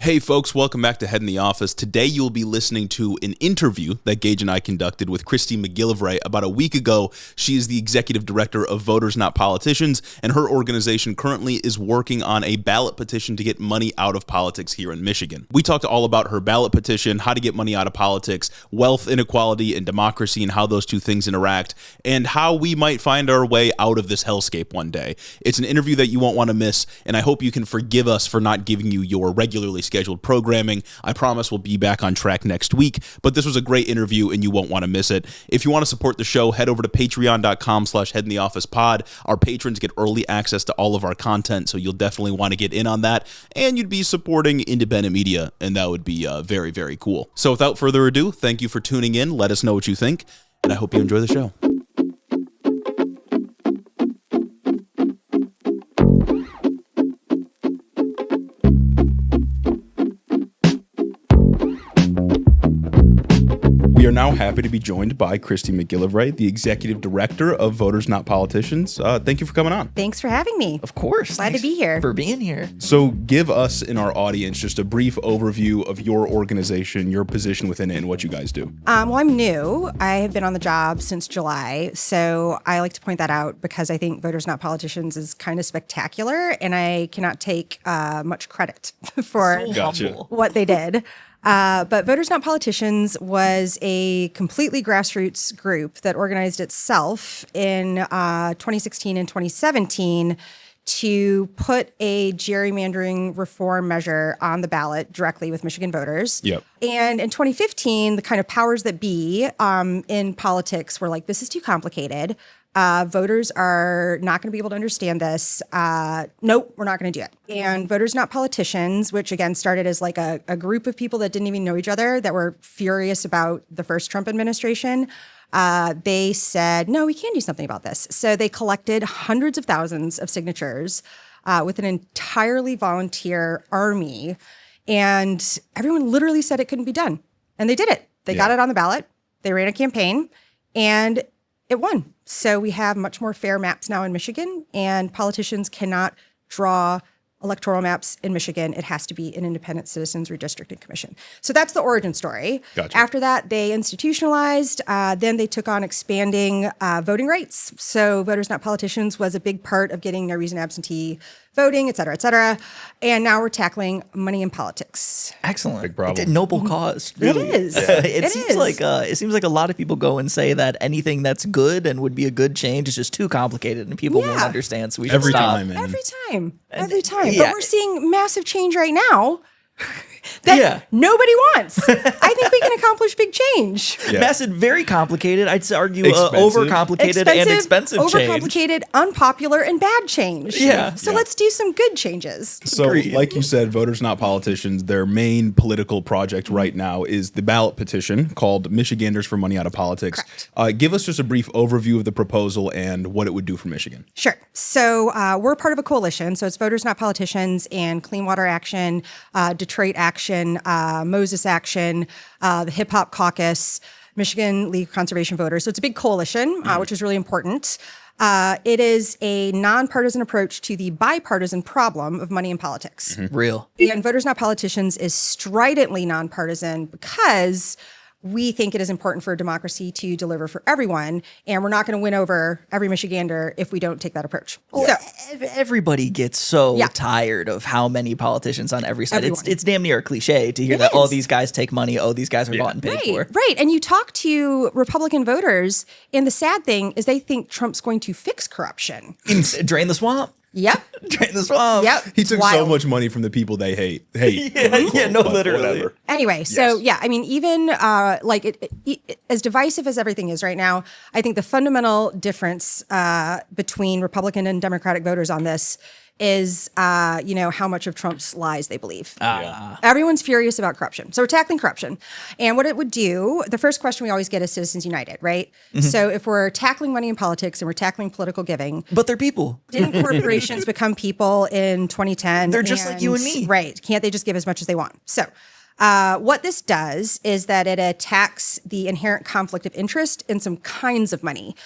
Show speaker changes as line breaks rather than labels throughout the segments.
Hey folks, welcome back to Head in the Office. Today you'll be listening to an interview that Gage and I conducted with Christy McGillivray about a week ago. She is the executive director of Voters Not Politicians, and her organization currently is working on a ballot petition to get money out of politics here in Michigan. We talked all about her ballot petition, how to get money out of politics, wealth inequality and democracy and how those two things interact, and how we might find our way out of this hellscape one day. It's an interview that you won't want to miss, and I hope you can forgive us for not giving you your regularly scheduled programming. I promise we'll be back on track next week, but this was a great interview and you won't want to miss it. If you want to support the show, head over to patreon.com/headintheofficepod. Our patrons get early access to all of our content, so you'll definitely want to get in on that, and you'd be supporting independent media, and that would be very, very cool. So without further ado, thank you for tuning in. Let us know what you think, and I hope you enjoy the show. We are now happy to be joined by Christy McGillivray, the executive director of Voters Not Politicians. Thank you for coming on.
Thanks for having me.
Of course.
Glad to be here.
For being here.
So give us and our audience just a brief overview of your organization, your position within it, and what you guys do.
Well, I'm new. I have been on the job since July, so I like to point that out because I think Voters Not Politicians is kind of spectacular, and I cannot take much credit for what they did. But Voters Not Politicians was a completely grassroots group that organized itself in 2016 and 2017 to put a gerrymandering reform measure on the ballot directly with Michigan voters.
Yep.
And in 2015, the kind of powers that be in politics were like, this is too complicated. Voters are not going to be able to understand this. Nope, we're not going to do it. And Voters Not Politicians, which again started as like a group of people that didn't even know each other that were furious about the first Trump administration, they said, no, we can do something about this. So they collected hundreds of thousands of signatures with an entirely volunteer army. And everyone literally said it couldn't be done. And they did it. They got it on the ballot. They ran a campaign and it won. So we have much more fair maps now in Michigan, and politicians cannot draw electoral maps in Michigan. It has to be an independent citizens redistricting commission. So that's the origin story.
Gotcha.
After that, they institutionalized. Then they took on expanding voting rights. So Voters Not Politicians was a big part of getting no reason absentee voting, et cetera, et cetera. And now we're tackling money in politics.
Excellent.
Big problem.
It's a noble cause. Really.
It is.
It seems like a lot of people go and say that anything that's good and would be a good change is just too complicated and people won't understand. So we should stop.
Every time. But we're seeing massive change right now that nobody wants. I think we can accomplish big change.
Yeah. Massive, very complicated. I'd argue overcomplicated and expensive change.
Overcomplicated, unpopular, and bad change.
Yeah.
So let's do some good changes.
So like you said, Voters Not Politicians, their main political project right now is the ballot petition called Michiganders for Money Out of Politics.
Correct.
Give us just a brief overview of the proposal and what it would do for Michigan.
Sure. So we're part of a coalition. So it's Voters Not Politicians and Clean Water Action, Detroit Action, Moses Action, the Hip Hop Caucus, Michigan League of Conservation Voters. So it's a big coalition, which is really important. It is a nonpartisan approach to the bipartisan problem of money in politics.
Mm-hmm. Real.
And Voters Not Politicians is stridently nonpartisan because we think it is important for democracy to deliver for everyone, and we're not going to win over every Michigander if we don't take that approach.
So everybody gets so tired of how many politicians on every side. It's damn near a cliche to hear that, oh, these guys take money, oh, these guys are bought and paid for.
Right, and you talk to Republican voters, and the sad thing is they think Trump's going to fix corruption.
Drain the swamp.
Yep.
Drain the swamp.
Yep.
He took so much money from the people they hate.
Literally.
Whatever.
Anyway, so I mean, even as divisive as everything is right now, I think the fundamental difference between Republican and Democratic voters on this is, how much of Trump's lies they believe. Everyone's furious about corruption. So we're tackling corruption. And what it would do, the first question we always get is Citizens United, right? Mm-hmm. So if we're tackling money in politics and we're tackling political giving.
But they're people.
Didn't corporations become people in 2010?
They're just like you and me.
Right. Can't they just give as much as they want? So what this does is that it attacks the inherent conflict of interest in some kinds of money.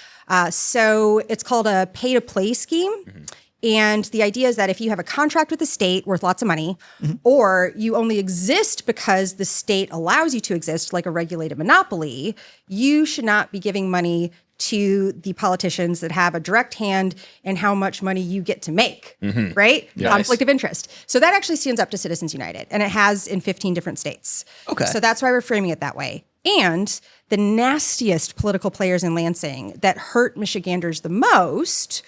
So it's called a pay-to-play scheme. Mm-hmm. And the idea is that if you have a contract with the state worth lots of money, or you only exist because the state allows you to exist, like a regulated monopoly, you should not be giving money to the politicians that have a direct hand in how much money you get to make, right?
Yes.
Conflict of interest. So that actually stands up to Citizens United, and it has in 15 different states.
Okay.
So that's why we're framing it that way. And the nastiest political players in Lansing that hurt Michiganders the most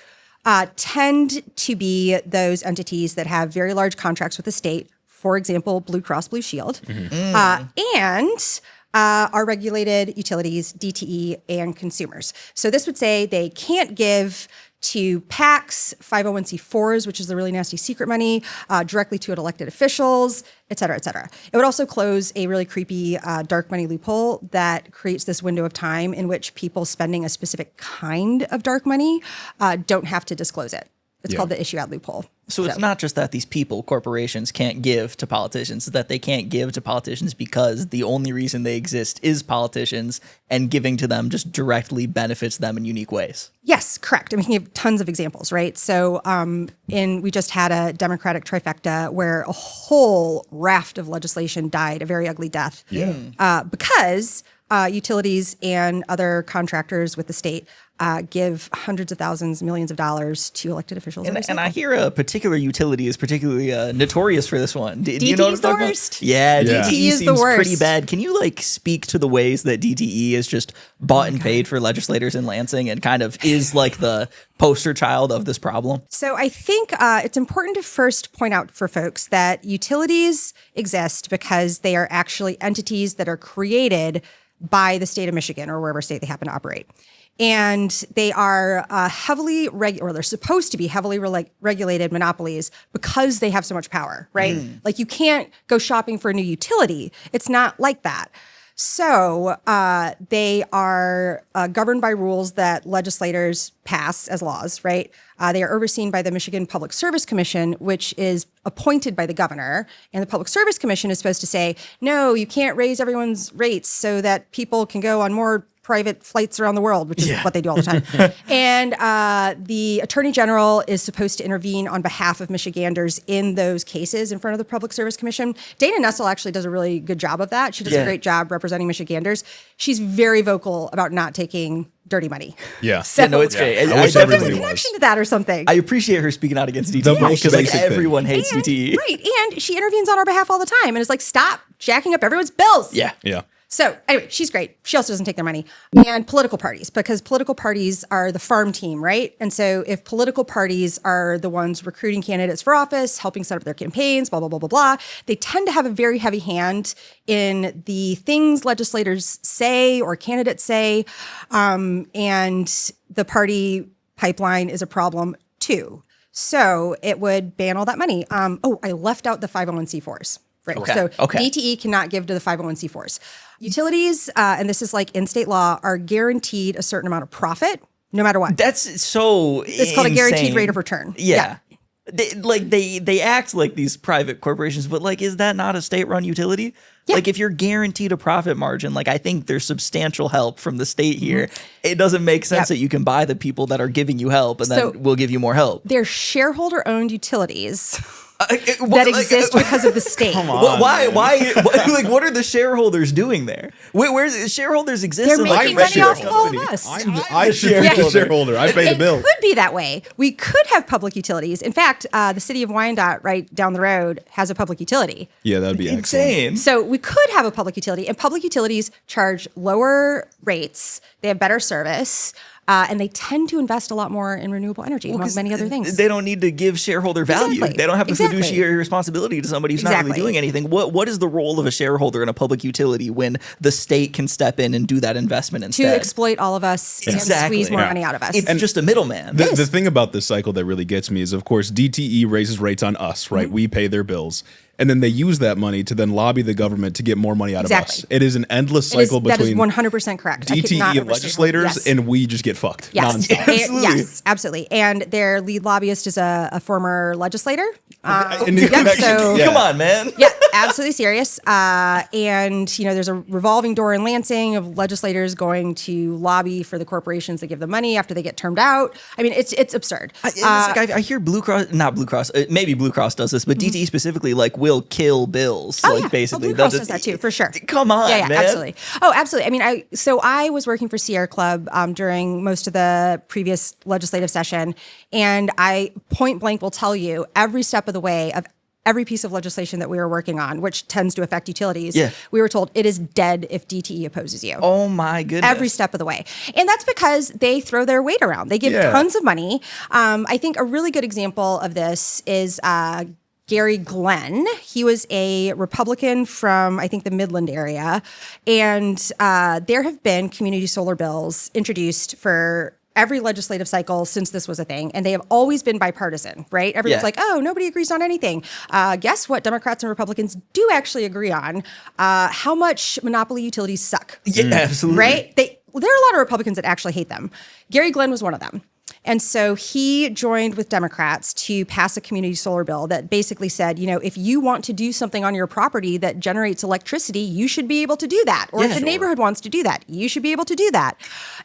tend to be those entities that have very large contracts with the state, for example, Blue Cross Blue Shield, and are regulated utilities, DTE, and consumers. So this would say they can't give to PACs, 501c4s, which is the really nasty secret money, directly to elected officials, et cetera, et cetera. It would also close a really creepy dark money loophole that creates this window of time in which people spending a specific kind of dark money don't have to disclose it. It's called the issue out loophole.
So it's not just that these people, corporations, can't give to politicians, it's that they can't give to politicians because the only reason they exist is politicians, and giving to them just directly benefits them in unique ways.
Yes, correct. I mean, we can give tons of examples, right? So we just had a Democratic trifecta where a whole raft of legislation died a very ugly death because utilities and other contractors with the state give hundreds of thousands, millions of dollars to elected officials.
And I hear a particular utility is particularly notorious for this one. Do you know
DTE is the worst.
Yeah,
DTE
DTE
is the
seems
worst.
pretty bad. Can you speak to the ways that DTE is just bought and paid for legislators in Lansing and kind of is like the poster child of this problem?
So I think it's important to first point out for folks that utilities exist because they are actually entities that are created by the state of Michigan or wherever state they happen to operate. And they are or they're supposed to be heavily regulated monopolies because they have so much power, right? Like you can't go shopping for a new utility. It's not like that. So they are governed by rules that legislators pass as laws, right? They are overseen by the Michigan Public Service Commission, which is appointed by the governor. And the Public Service Commission is supposed to say, no, you can't raise everyone's rates so that people can go on more private flights around the world, which is what they do all the time. And the Attorney General is supposed to intervene on behalf of Michiganders in those cases in front of the Public Service Commission. Dana Nessel actually does a really good job of that. She does a great job representing Michiganders. She's very vocal about not taking dirty money.
Yeah.
So,
Yeah, no, it's great.
I wish
there's a
everybody
connection to that or something.
I appreciate her speaking out against DTE because
basic thing.
everyone hates DTE.
Right. And she intervenes on our behalf all the time and is like, stop jacking up everyone's bills.
Yeah.
Yeah.
So anyway, she's great. She also doesn't take their money. And political parties, because political parties are the farm team, right? And so if political parties are the ones recruiting candidates for office, helping set up their campaigns, blah, blah, blah, blah, blah, they tend to have a very heavy hand in the things legislators say or candidates say. And the party pipeline is a problem too. So it would ban all that money. I left out the 501c4s. Right.
Okay.
So
Okay.
DTE cannot give to the 501c4s. Utilities, and this is like in state law, are guaranteed a certain amount of profit, no matter what.
That's so
It's called a guaranteed
insane.
rate of return.
Yeah. They act like these private corporations, but is that not a state-run utility?
Yeah.
If you're guaranteed a profit margin, I think there's substantial help from the state here. It doesn't make sense that you can buy the people that are giving you help and then we'll give you more help.
They're shareholder-owned utilities
that
that exist because of the state.
Come on.
Why? What are the shareholders doing there? Where's shareholders exist?
They're
in
making
a
money off
shareholder
of all of
company?
us.
I should be the shareholder. I pay the bill.
It could be that way. We could have public utilities. In fact, the city of Wyandotte, right down the road, has a public utility.
Yeah, that'd be excellent.
Insane.
So we could have a public utility, and public utilities charge lower rates. They have better service. And they tend to invest a lot more in renewable energy, among many other things.
They don't need to give shareholder value.
Exactly.
They don't have a
Exactly.
fiduciary responsibility to somebody who's not really doing anything. What is the role of a shareholder in a public utility when the state can step in and do that investment
To
instead?
exploit all of us and squeeze more money out of us.
It's just a middleman.
The thing about this cycle that really gets me is, of course, DTE raises rates on us, right? We pay their bills. and then they use that money to then lobby the government to get more money out of us. It is an endless cycle
that is
between
100% correct.
DTE and legislators, and we just get fucked nonstop.
Absolutely. Yes, absolutely. And their lead lobbyist is a former legislator.
Come on, man.
Yeah, absolutely serious. And there's a revolving door in Lansing of legislators going to lobby for the corporations that give them money after they get termed out. I mean, it's absurd.
I hear not Blue Cross, maybe Blue Cross does this, but DTE specifically will kill bills. Basically,
Blue Cross does that too, for sure.
Come on, man.
Absolutely. Oh, absolutely. I mean, I was working for Sierra Club during most of the previous legislative session, and I point blank will tell you every step of the way of every piece of legislation that we were working on, which tends to affect utilities, we were told it is dead if DTE opposes you.
Oh my goodness.
Every step of the way. And that's because they throw their weight around. They give tons of money. I think a really good example of this is Gary Glenn. He was a Republican from, I think, the Midland area. And there have been community solar bills introduced for every legislative cycle since this was a thing, and they have always been bipartisan, right? Everyone's like, oh, nobody agrees on anything. Guess what Democrats and Republicans do actually agree on? How much monopoly utilities suck.
Yeah, absolutely.
Right? There are a lot of Republicans that actually hate them. Gary Glenn was one of them. And so he joined with Democrats to pass a community solar bill that basically said, if you want to do something on your property that generates electricity, you should be able to do that. Or if the neighborhood wants to do that, you should be able to do that.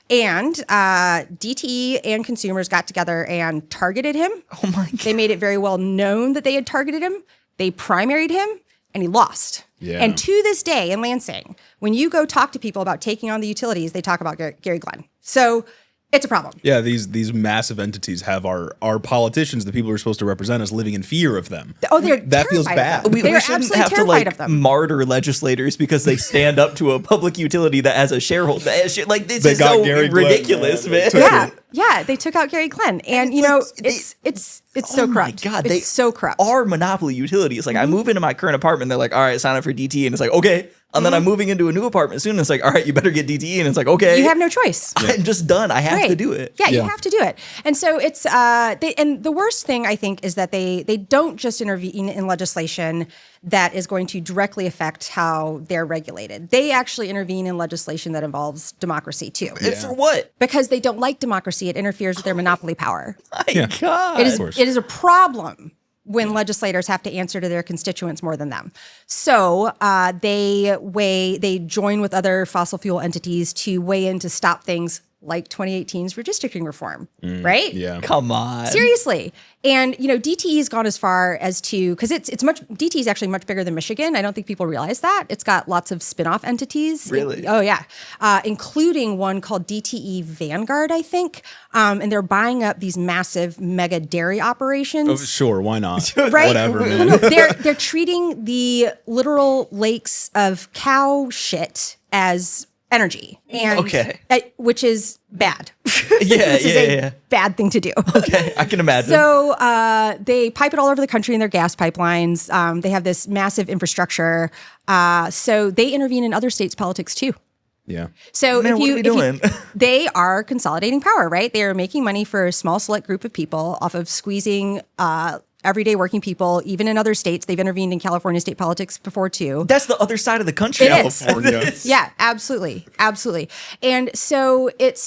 And DTE and consumers got together and targeted him.
Oh my God.
They made it very well known that they had targeted him. They primaried him, and he lost.
Yeah.
And to this day in Lansing, when you go talk to people about taking on the utilities, they talk about Gary Glenn. So it's a problem.
Yeah, these massive entities have our politicians, the people who are supposed to represent us, living in fear of them.
Oh, they're
that feels bad.
We
shouldn't have to martyr legislators because they stand up to a public utility that has a shareholder. This is so ridiculous, man.
Yeah, they took out Gary Glenn, and it's so corrupt.
My God,
it's so corrupt.
Our monopoly utility. It's like I move into my current apartment, they're like, all right, sign up for DTE, and it's like, okay. And then I'm moving into a new apartment soon. And it's like, all right, you better get DTE. And it's like, okay.
You have no choice.
I'm just done. I have to do it.
Yeah, you have to do it. And so it's, and the worst thing I think is that they don't just intervene in legislation that is going to directly affect how they're regulated. They actually intervene in legislation that involves democracy too.
For what?
Because they don't like democracy. It interferes with their monopoly power.
My God.
It is a problem when legislators have to answer to their constituents more than them. So they join with other fossil fuel entities to weigh in to stop things like 2018's redistricting reform, right?
Yeah.
Come on.
Seriously. And, DTE has gone as far as to, because DTE is actually much bigger than Michigan. I don't think people realize that. It's got lots of spin-off entities.
Really?
Oh, yeah. Including one called DTE Vanguard, I think. And they're buying up these massive mega dairy operations.
Oh, sure, why not?
Right?
Whatever, man.
They're treating the literal lakes of cow shit as energy, and which is bad. This is a bad thing to do.
Okay, I can imagine.
So they pipe it all over the country in their gas pipelines. They have this massive infrastructure. So they intervene in other states' politics too.
Yeah.
So
Man, what are we doing?
They are consolidating power, right? They are making money for a small select group of people off of squeezing everyday working people, even in other states. They've intervened in California state politics before too.
That's the other side of the country.
It is.
California.
Yeah, absolutely. Absolutely. And so it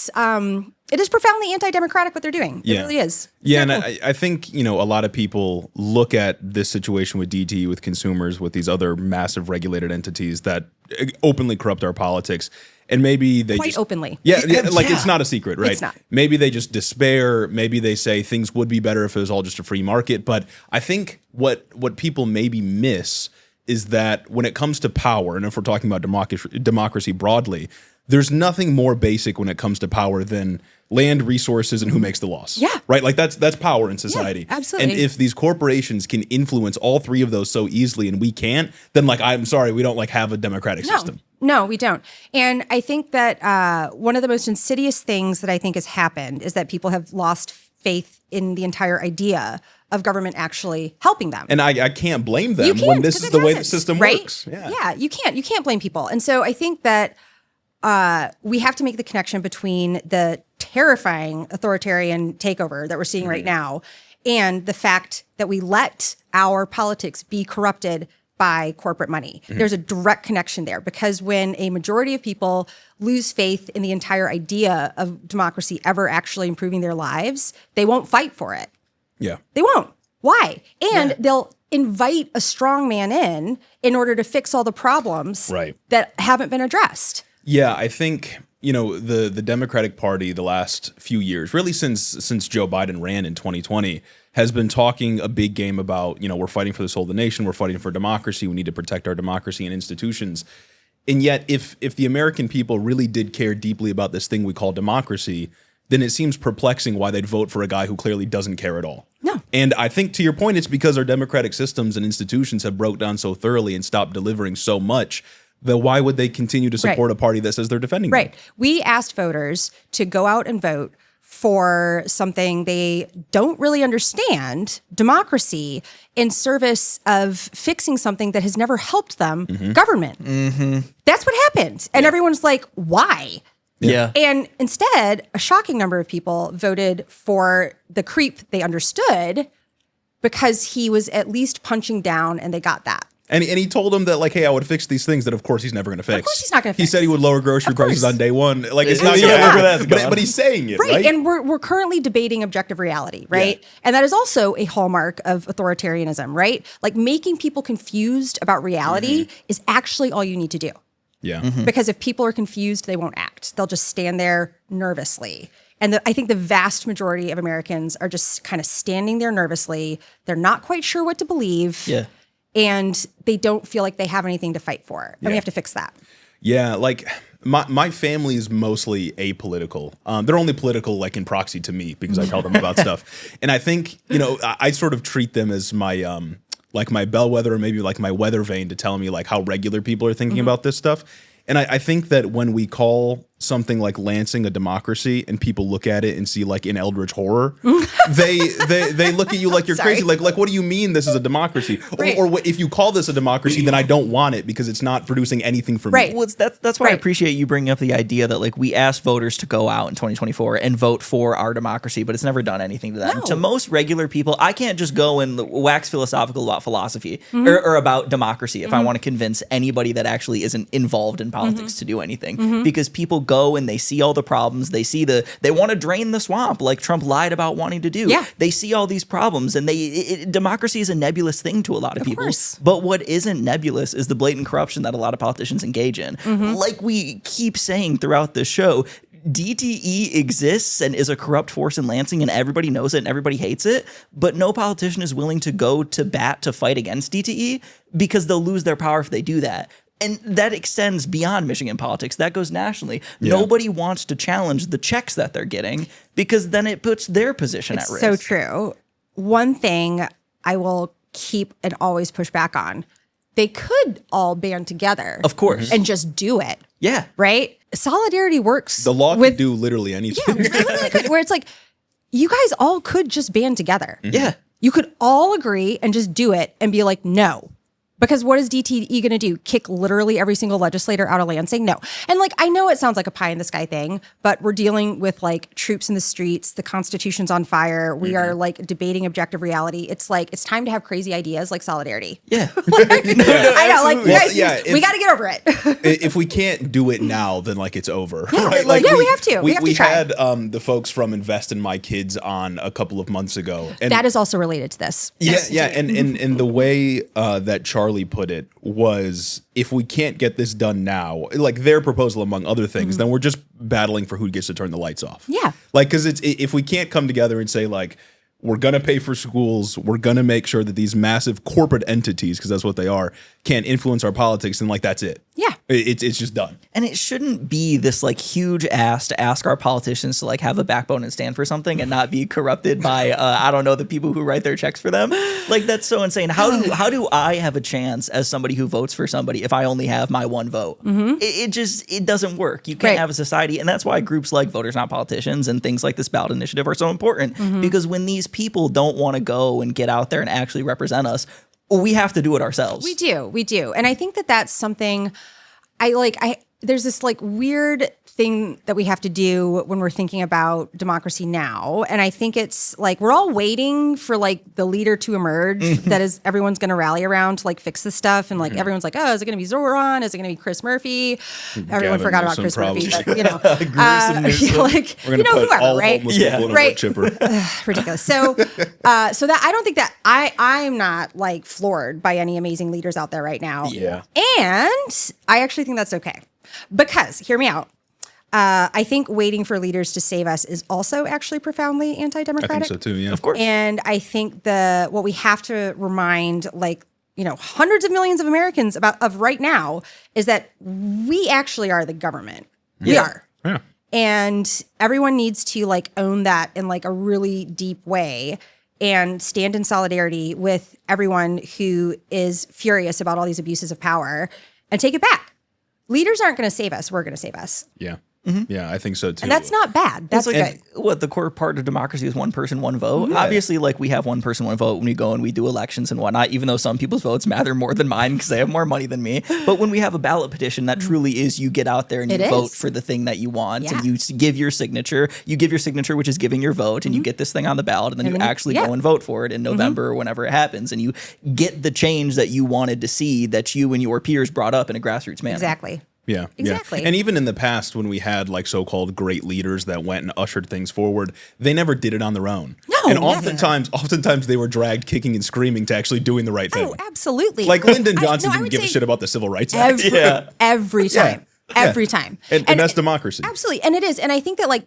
is profoundly anti-democratic what they're doing. It really is.
And I think, a lot of people look at this situation with DTE, with consumers, with these other massive regulated entities that openly corrupt our politics. And maybe they
Quite openly.
Yeah, it's not a secret, right?
It's not.
Maybe they just despair. Maybe they say things would be better if it was all just a free market. But I think what people maybe miss is that when it comes to power, and if we're talking about democracy broadly, there's nothing more basic when it comes to power than land, resources, and who makes the laws.
Yeah.
Right? Like that's power in society.
Yeah, absolutely.
And if these corporations can influence all three of those so easily and we can't, then I'm sorry, we don't have a democratic system.
No, we don't. And I think that one of the most insidious things that I think has happened is that people have lost faith in the entire idea of government actually helping them.
And I can't blame them when this is the way the system works.
Yeah, you can't blame people. And so I think that we have to make the connection between the terrifying authoritarian takeover that we're seeing right now and the fact that we let our politics be corrupted by corporate money. There's a direct connection there, because when a majority of people lose faith in the entire idea of democracy ever actually improving their lives, they won't fight for it.
Yeah.
They won't. Why? And they'll invite a strong man in order to fix all the problems that haven't been addressed.
Yeah, I think, the Democratic Party the last few years, really since Joe Biden ran in 2020, has been talking a big game about, we're fighting for the soul of the nation, we're fighting for democracy, we need to protect our democracy and institutions. And yet, if the American people really did care deeply about this thing we call democracy, then it seems perplexing why they'd vote for a guy who clearly doesn't care at all.
No.
And I think, to your point, it's because our democratic systems and institutions have broke down so thoroughly and stopped delivering so much that why would they continue to support a party that says they're defending them?
Right. We asked voters to go out and vote for something they don't really understand, democracy, in service of fixing something that has never helped them, government. That's what happened. And everyone's like, why?
Yeah.
And instead, a shocking number of people voted for the creep they understood, because he was at least punching down, and they got that.
And he told them that, hey, I would fix these things that, of course, he's never going to fix.
Of course he's not going to fix.
He said he would lower grocery prices on day one. It's not
Yeah.
going to
That's
happen. But he's saying it, right?
And we're currently debating objective reality, right? Yeah. And that is also a hallmark of authoritarianism, right? Making people confused about reality is actually all you need to do.
Yeah.
Because if people are confused, they won't act. They'll just stand there nervously. And I think the vast majority of Americans are just kind of standing there nervously. They're not quite sure what to believe.
Yeah.
And they don't feel like they have anything to fight for. And we have to fix that.
Yeah, my family is mostly apolitical. They're only political in proxy to me, because I tell them about stuff. And I think, I sort of treat them as my my bellwether, or maybe my weather vane, to tell me how regular people are thinking about this stuff. And I think that when we call something like Lansing a democracy, and people look at it and see in eldritch horror, they look at you like you're crazy. What do you mean this is a democracy?
Right.
Or if you call this a democracy, then I don't want it, because it's not producing anything for me.
Well, that's why I appreciate you bringing up the idea that we asked voters to go out in 2024 and vote for our democracy, but it's never done anything to them.
No.
To most regular people, I can't just go and wax philosophical about philosophy or about democracy if I want to convince anybody that actually isn't involved in politics to do anything, because people go and they see all the problems. They want to drain the swamp like Trump lied about wanting to do.
Yeah.
They see all these problems, and democracy is a nebulous thing to a lot of people.
Course.
But what isn't nebulous is the blatant corruption that a lot of politicians engage in. Like we keep saying throughout the show, DTE exists and is a corrupt force in Lansing, and everybody knows it and everybody hates it, but no politician is willing to go to bat to fight against DTE, because they'll lose their power if they do that. And that extends beyond Michigan politics. That goes nationally. Yeah. Nobody wants to challenge the checks that they're getting, because then it puts their position at risk.
So true. One thing I will keep and always push back on, they could all band together.
Of course.
And just do it.
Yeah.
Right? Solidarity works.
The law can do literally anything.
Yeah, literally could. Where it's you guys all could just band together.
Yeah.
You could all agree and just do it and be like, no. Because what is DTE going to do? Kick literally every single legislator out of Lansing? No. And I know it sounds like a pie in the sky thing, but we're dealing with troops in the streets. The Constitution's on fire. We are debating objective reality. It's it's time to have crazy ideas like solidarity.
Yeah.
I know. We got to get over it.
If we can't do it now, then it's over.
Yeah,
right?
we have to. We have to try.
had the folks from Invest in My Kids on a couple of months ago. And
that is also related to this.
Yeah. And the way that Charlie put it was, if we can't get this done now, their proposal among other things, then we're just battling for who gets to turn the lights off.
Yeah.
Because if we can't come together and say we're going to pay for schools, we're going to make sure that these massive corporate entities, because that's what they are, can't influence our politics, and that's it.
Yeah.
It's just done.
And it shouldn't be this huge ask to ask our politicians to have a backbone and stand for something and not be corrupted by I don't know, the people who write their checks for them. That's so insane. How do I have a chance as somebody who votes for somebody if I only have my one vote? It doesn't work. You can't have a society, and that's why groups like Voters Not Politicians and things like this ballot initiative are so important, because when these people don't want to go and get out there and actually represent us, we have to do it ourselves.
We do. And I think that that's something there's this weird thing that we have to do when we're thinking about democracy now. And I think it's like we're all waiting for like the leader to emerge that is everyone's going to rally around to like fix this stuff. And like everyone's like, oh, is it going to be Zoran? Is it going to be Chris Murphy? Everyone forgot about Chris Murphy, but you know, like
we're going to put
whoever,
all
right?
homeless people in a wood chipper.
Ridiculous. So, so that I don't think that I'm not like floored by any amazing leaders out there right now.
Yeah.
And I actually think that's okay. Because, hear me out, I think waiting for leaders to save us is also actually profoundly anti-democratic.
I think so too, yeah.
Of course.
And I think what we have to remind, like, you know, hundreds of millions of Americans of right now is that we actually are the government. We are.
Yeah.
And everyone needs to like own that in like a really deep way and stand in solidarity with everyone who is furious about all these abuses of power and take it back. Leaders aren't going to save us. We're going to save us.
Yeah. Yeah, I think so too.
And that's not bad. That's
It's like,
good.
what the core part of democracy is one person, one vote. Obviously, like we have one person, one vote when we go and we do elections and whatnot, even though some people's votes matter more than mine because they have more money than me. But when we have a ballot petition, that truly is you get out there and you vote for the thing that you want and you give your signature. You give your signature, which is giving your vote, and you get this thing on the ballot, and then you actually go and vote for it in November or whenever it happens. And you get the change that you wanted to see that you and your peers brought up in a grassroots manner.
Exactly.
Yeah,
exactly.
Yeah. And even in the past, when we had like so-called great leaders that went and ushered things forward, they never did it on their own.
No,
and
never.
oftentimes they were dragged kicking and screaming to actually doing the right thing.
Oh, absolutely.
Like Lyndon Johnson didn't give a shit about the Civil Rights Act.
Every time. Every time.
And that's democracy.
Absolutely. And it is. And I think that like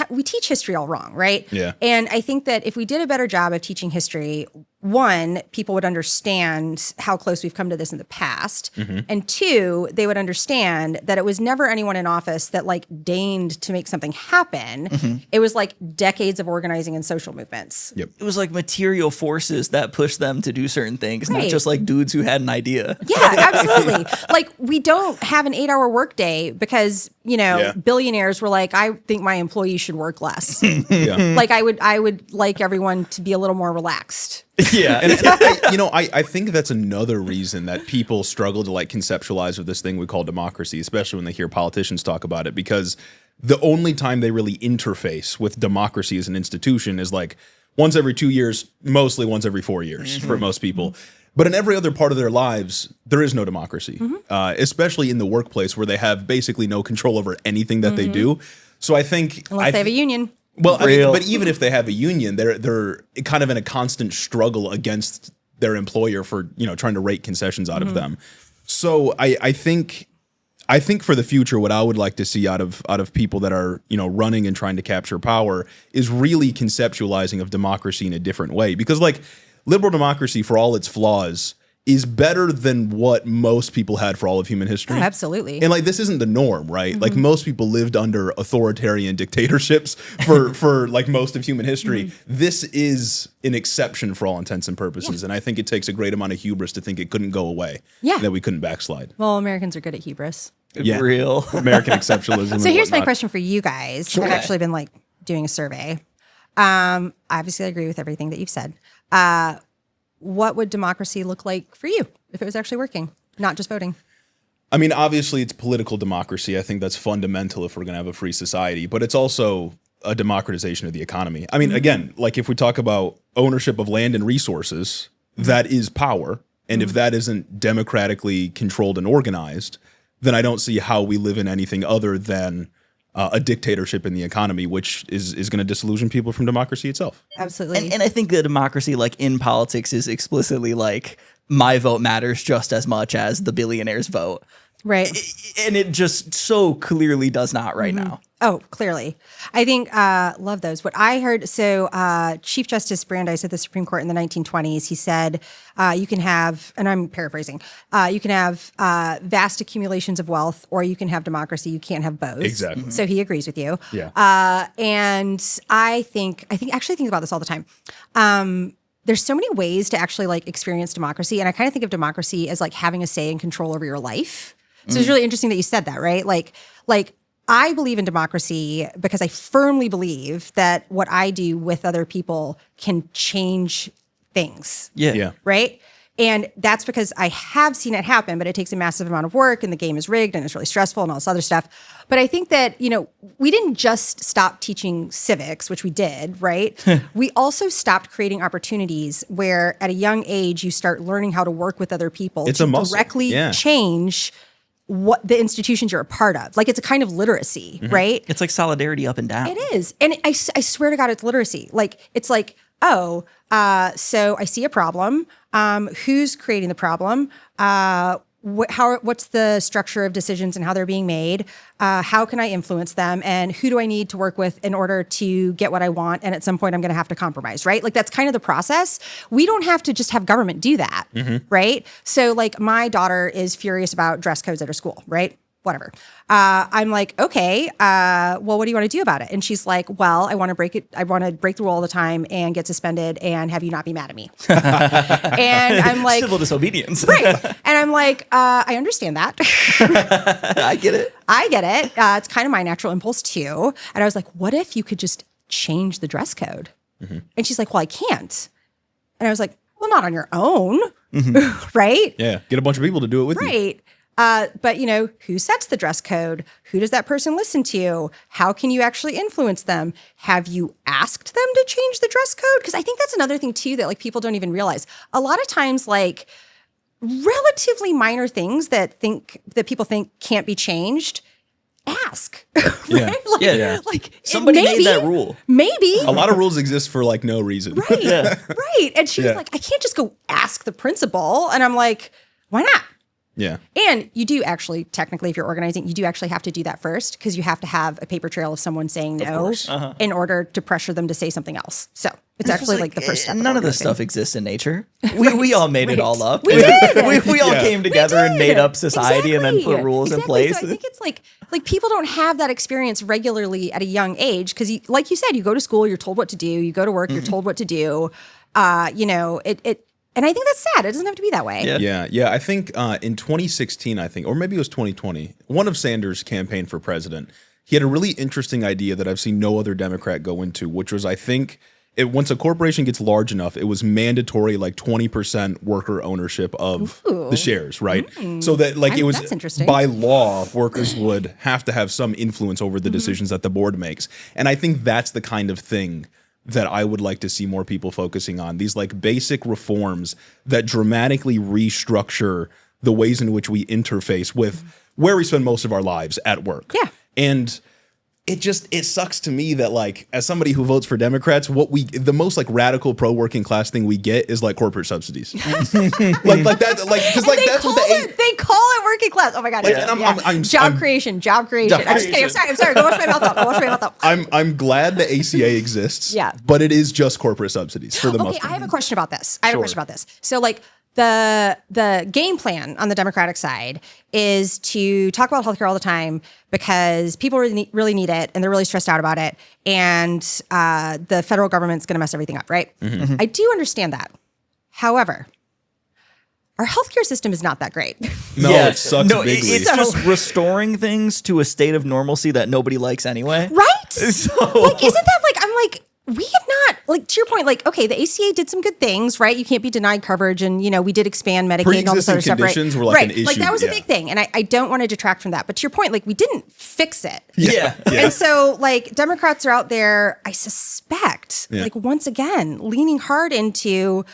we teach history all wrong, right?
Yeah.
And I think that if we did a better job of teaching history, one, people would understand how close we've come to this in the past. And two, they would understand that it was never anyone in office that like deigned to make something happen. It was like decades of organizing and social movements.
Yep.
It was like material forces that pushed them to do certain things, not
Right.
just like dudes who had an idea.
Yeah, absolutely. Like we don't have an 8-hour workday because, you know, billionaires were like, I think my employees should work less. Like I would like everyone to be a little more relaxed.
Yeah.
And I think that's another reason that people struggle to like conceptualize with this thing we call democracy, especially when they hear politicians talk about it, because the only time they really interface with democracy as an institution is like once every 2 years, mostly once every 4 years for most people. But in every other part of their lives, there is no democracy, especially in the workplace where they have basically no control over anything that they do. So I think
Unless they have a union.
Well, I mean, but even if they have a union, they're kind of in a constant struggle against their employer for, you know, trying to rake concessions out of them. So I think for the future, what I would like to see out of people that are, you know, running and trying to capture power is really conceptualizing of democracy in a different way. Because like liberal democracy, for all its flaws, is better than what most people had for all of human history.
Oh, absolutely.
And like this isn't the norm, right? Like most people lived under authoritarian dictatorships for like most of human history. This is an exception for all intents and purposes. And I think it takes a great amount of hubris to think it couldn't go away.
Yeah.
That we couldn't backslide.
Well, Americans are good at hubris.
Yeah.
Real.
American exceptionalism.
So
and
here's my
whatnot.
question for you guys. I've actually been like doing a survey. Obviously, I agree with everything that you've said. What would democracy look like for you if it was actually working, not just voting?
I mean, obviously, it's political democracy. I think that's fundamental if we're going to have a free society, but it's also a democratization of the economy. I mean, again, like if we talk about ownership of land and resources, that is power. And if that isn't democratically controlled and organized, then I don't see how we live in anything other than a dictatorship in the economy, which is going to disillusion people from democracy itself.
Absolutely.
And I think the democracy, like in politics, is explicitly like my vote matters just as much as the billionaire's vote.
Right.
And it just so clearly does not right now.
Oh, clearly. I think, love those. What I heard, so Chief Justice Brandeis at the Supreme Court in the 1920s, he said, you can have, and I'm paraphrasing, you can have vast accumulations of wealth or you can have democracy. You can't have both.
Exactly.
So he agrees with you.
Yeah.
And I actually think about this all the time. There's so many ways to actually like experience democracy. And I kind of think of democracy as like having a say and control over your life. So it's really interesting that you said that, right? Like I believe in democracy because I firmly believe that what I do with other people can change things.
Yeah.
Right? And that's because I have seen it happen, but it takes a massive amount of work and the game is rigged and it's really stressful and all this other stuff. But I think that, we didn't just stop teaching civics, which we did, right? We also stopped creating opportunities where at a young age, you start learning how to work with other people
It's a muscle.
directly change what the institutions you're a part of. Like, it's a kind of literacy, right?
It's like solidarity up and down.
It is. And I swear to God, it's literacy. Like, it's like, so I see a problem. Who's creating the problem? What's the structure of decisions and how they're being made? How can I influence them? And who do I need to work with in order to get what I want? And at some point, I'm going to have to compromise, right? Like, that's kind of the process. We don't have to just have government do that, right? So, like, my daughter is furious about dress codes at her school, right? Whatever. I'm like, okay, well, what do you want to do about it? And she's like, well, I want to break it. I want to break the rule all the time and get suspended and have you not be mad at me. And I'm like,
civil disobedience.
Right. And I'm like, I understand that.
I get it.
I get it. It's kind of my natural impulse too. And I was like, what if you could just change the dress code? And she's like, well, I can't. And I was like, well, not on your own. Right.
Yeah. Get a bunch of people to do it with you.
Right. But, who sets the dress code? Who does that person listen to? How can you actually influence them? Have you asked them to change the dress code? Because I think that's another thing, too, that like people don't even realize. A lot of times, like relatively minor things that people think can't be changed, ask.
Yeah.
Right? Like
somebody
maybe,
made that rule.
Maybe.
A lot of rules exist for like no reason.
Right. Right. And she was like, I can't just go ask the principal. And I'm like, why not?
Yeah.
And you do actually, technically, if you're organizing, you do actually have to do that first because you have to have a paper trail of someone saying no in order to pressure them to say something else. So it's actually like the first step.
None of this stuff exists in nature. We all made it all up.
We did.
We all came together and made up society and then put rules in place.
So I think it's like people don't have that experience regularly at a young age because, like you said, you go to school, you're told what to do. You go to work, you're told what to do. And I think that's sad. It doesn't have to be that way.
Yeah. I think in 2016, or maybe it was 2020, one of Sanders' campaign for president, he had a really interesting idea that I've seen no other Democrat go into, which was, I think, once a corporation gets large enough, it was mandatory, like 20% worker ownership of the shares, right? So that it was
that's interesting.
by law, workers would have to have some influence over the decisions that the board makes. And I think that's the kind of thing that I would like to see more people focusing on, these like basic reforms that dramatically restructure the ways in which we interface with where we spend most of our lives at work.
Yeah.
And it sucks to me that like, as somebody who votes for Democrats, the most like radical pro-working class thing we get is like corporate subsidies. Because that's what
they call it working class. Oh my God. Job creation. I'm just kidding. I'm sorry. Go wash my mouth out.
I'm glad the ACA exists.
Yeah.
But it is just corporate subsidies for the most part.
I have a question about this. So like the game plan on the Democratic side is to talk about healthcare all the time because people really need it and they're really stressed out about it. And the federal government's going to mess everything up, right? I do understand that. However, our healthcare system is not that great.
No, it sucks bigly.
It's just restoring things to a state of normalcy that nobody likes anyway.
Right?
So,
like, isn't that like, I'm like, we have not, like, to your point, like, okay, the ACA did some good things, right? You can't be denied coverage, and, we did expand Medicaid and all this other stuff, right?
Pre-existing conditions were like an issue.
Like, that was a big thing, and I don't want to detract from that. But to your point, like, we didn't fix it.
Yeah.
And so, like, Democrats are out there, I suspect, like, once again, leaning hard into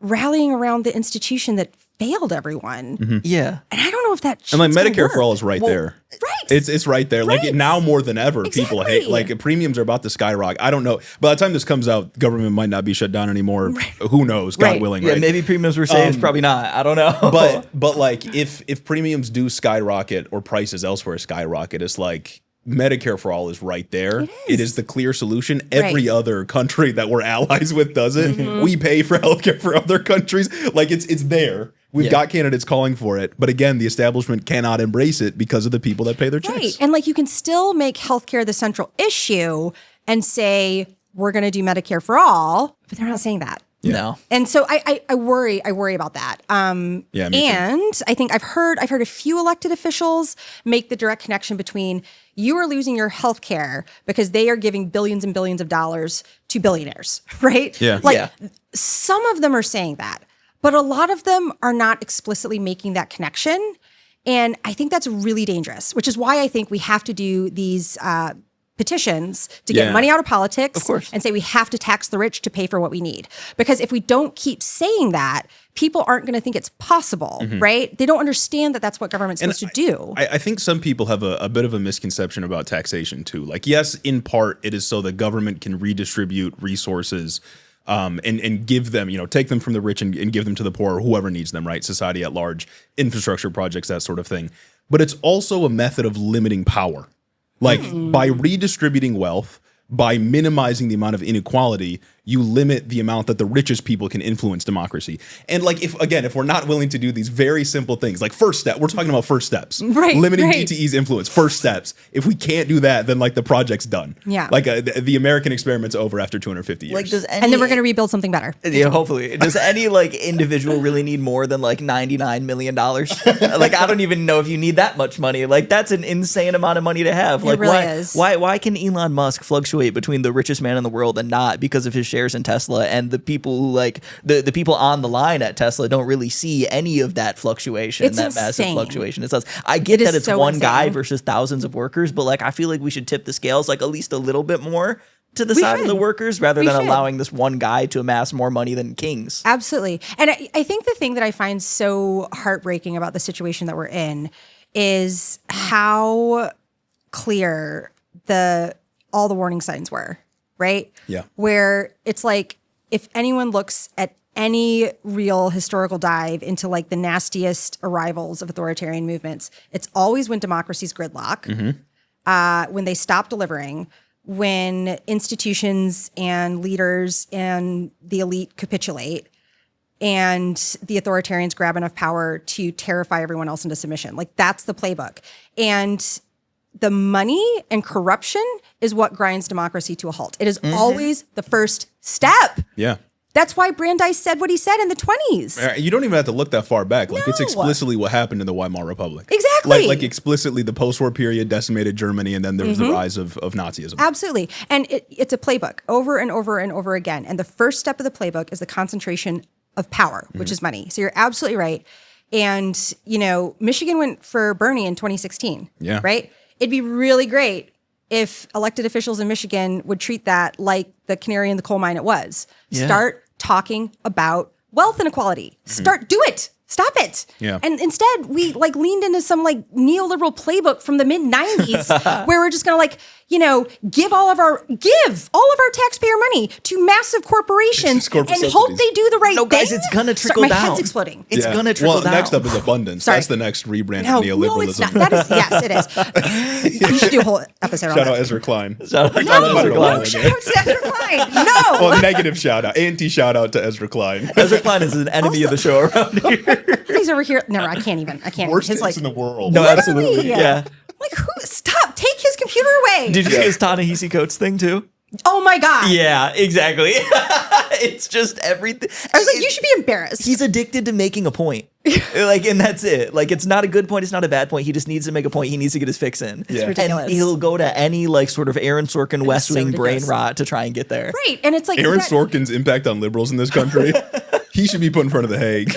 rallying around the institution that failed everyone.
Yeah.
And I don't know if that
and like Medicare for all is right there.
Right.
It's right there.
Right.
Like now more than ever, people hate,
Exactly.
like premiums are about to skyrocket. I don't know. By the time this comes out, government might not be shut down anymore. Right. Who knows? God
Right.
willing.
Yeah,
Right.
maybe premiums were saved, probably not. I don't know.
But like if premiums do skyrocket or prices elsewhere skyrocket, it's like Medicare for all is right there. It is the clear solution. Every other country that we're allies with does it. We pay for healthcare for other countries. Like it's there. We've got candidates calling for it. But again, the establishment cannot embrace it because of the people that pay their checks.
Right. And like you can still make healthcare the central issue and say, we're going to do Medicare for all, but they're not saying that.
No.
And so I worry about that.
Me too.
And I think I've heard a few elected officials make the direct connection between you are losing your health care because they are giving billions and billions of dollars to billionaires, right?
Yeah.
Like some of them are saying that. but a lot of them are not explicitly making that connection. And I think that's really dangerous, which is why I think we have to do these petitions to get money out of politics,
of course,
and say we have to tax the rich to pay for what we need. Because if we don't keep saying that, people aren't going to think it's possible, right? They don't understand that that's what government's supposed to do.
I think some people have a bit of a misconception about taxation too. Like, yes, in part, it is so the government can redistribute resources and give them, take them from the rich and give them to the poor or whoever needs them, right? Society at large, infrastructure projects, that sort of thing. But it's also a method of limiting power. Like, by redistributing wealth, by minimizing the amount of inequality, you limit the amount that the richest people can influence democracy. And like, if we're not willing to do these very simple things, like first step, we're talking about first steps, limiting DTE's influence, first steps. If we can't do that, then like the project's done.
Yeah.
Like the American experiment's over after 250 years.
Like,
and then we're going to rebuild something better.
Yeah, hopefully. Does any like individual really need more than like $99 million? Like, I don't even know if you need that much money. Like, that's an insane amount of money to have. Like,
it really is.
Why can Elon Musk fluctuate between the richest man in the world and not because of his shares in Tesla, and the people who like the people on the line at Tesla don't really see any of that fluctuation,
It's
that
insane.
massive fluctuation. It's I get that it's
so
one guy
insane.
versus thousands of workers, but like I feel like we should tip the scales like at least a little bit more to the side of the workers rather than allowing this one guy to amass more money than kings.
Absolutely. And I think the thing that I find so heartbreaking about the situation that we're in is how clear all the warning signs were, right?
Yeah.
Where it's like, if anyone looks at any real historical dive into like the nastiest arrivals of authoritarian movements, it's always when democracies gridlock, when they stop delivering, when institutions and leaders and the elite capitulate, and the authoritarians grab enough power to terrify everyone else into submission. Like, that's the playbook. And the money and corruption is what grinds democracy to a halt. It is always the first step.
Yeah.
That's why Brandeis said what he said in the 20s.
You don't even have to look that far back. Like,
No.
it's explicitly what happened in the Weimar Republic.
Exactly.
Like explicitly the post-war period decimated Germany, and then there was the rise of Nazism.
Absolutely. And it's a playbook over and over and over again. And the first step of the playbook is the concentration of power, which is money. So you're absolutely right. And, Michigan went for Bernie in 2016.
Yeah.
Right? It'd be really great if elected officials in Michigan would treat that like the canary in the coal mine it was.
Yeah.
Start talking about wealth inequality. Do it. Stop it.
Yeah.
And instead, we like leaned into some like neoliberal playbook from the mid 90s where we're just going to give all of our taxpayer money to massive corporations and hope they do the right thing.
No, guys, it's gonna trickle down.
My head's exploding.
It's gonna trickle down.
Next up is abundance.
Sorry.
That's the next rebrand
No,
of neoliberalism.
no, it's not. That is, yes, it is. You should do a whole episode on
Shout
that.
out Ezra Klein.
Shout out to
No,
Ezra Klein.
no, shout out to Ezra Klein. No.
Well, negative shout out. Anti-shout out to Ezra Klein.
Ezra Klein is an enemy of the show around here.
He's over here. No, I can't even.
Worst
His,
takes in the world.
No, absolutely. Yeah.
Like, stop. Take his computer away.
Did you see his Ta-Nehisi Coates thing too?
Oh my God.
Yeah, exactly. It's just everything.
I was like, you should be embarrassed.
He's addicted to making a point. And that's it. Like, it's not a good point. It's not a bad point. He just needs to make a point. He needs to get his fix in.
It's ridiculous.
And he'll go to any sort of Aaron Sorkin West
so
Wing brain
ridiculous.
rot to try and get there.
Right. And it's like
Aaron Sorkin's impact on liberals in this country. He should be put in front of the Hague.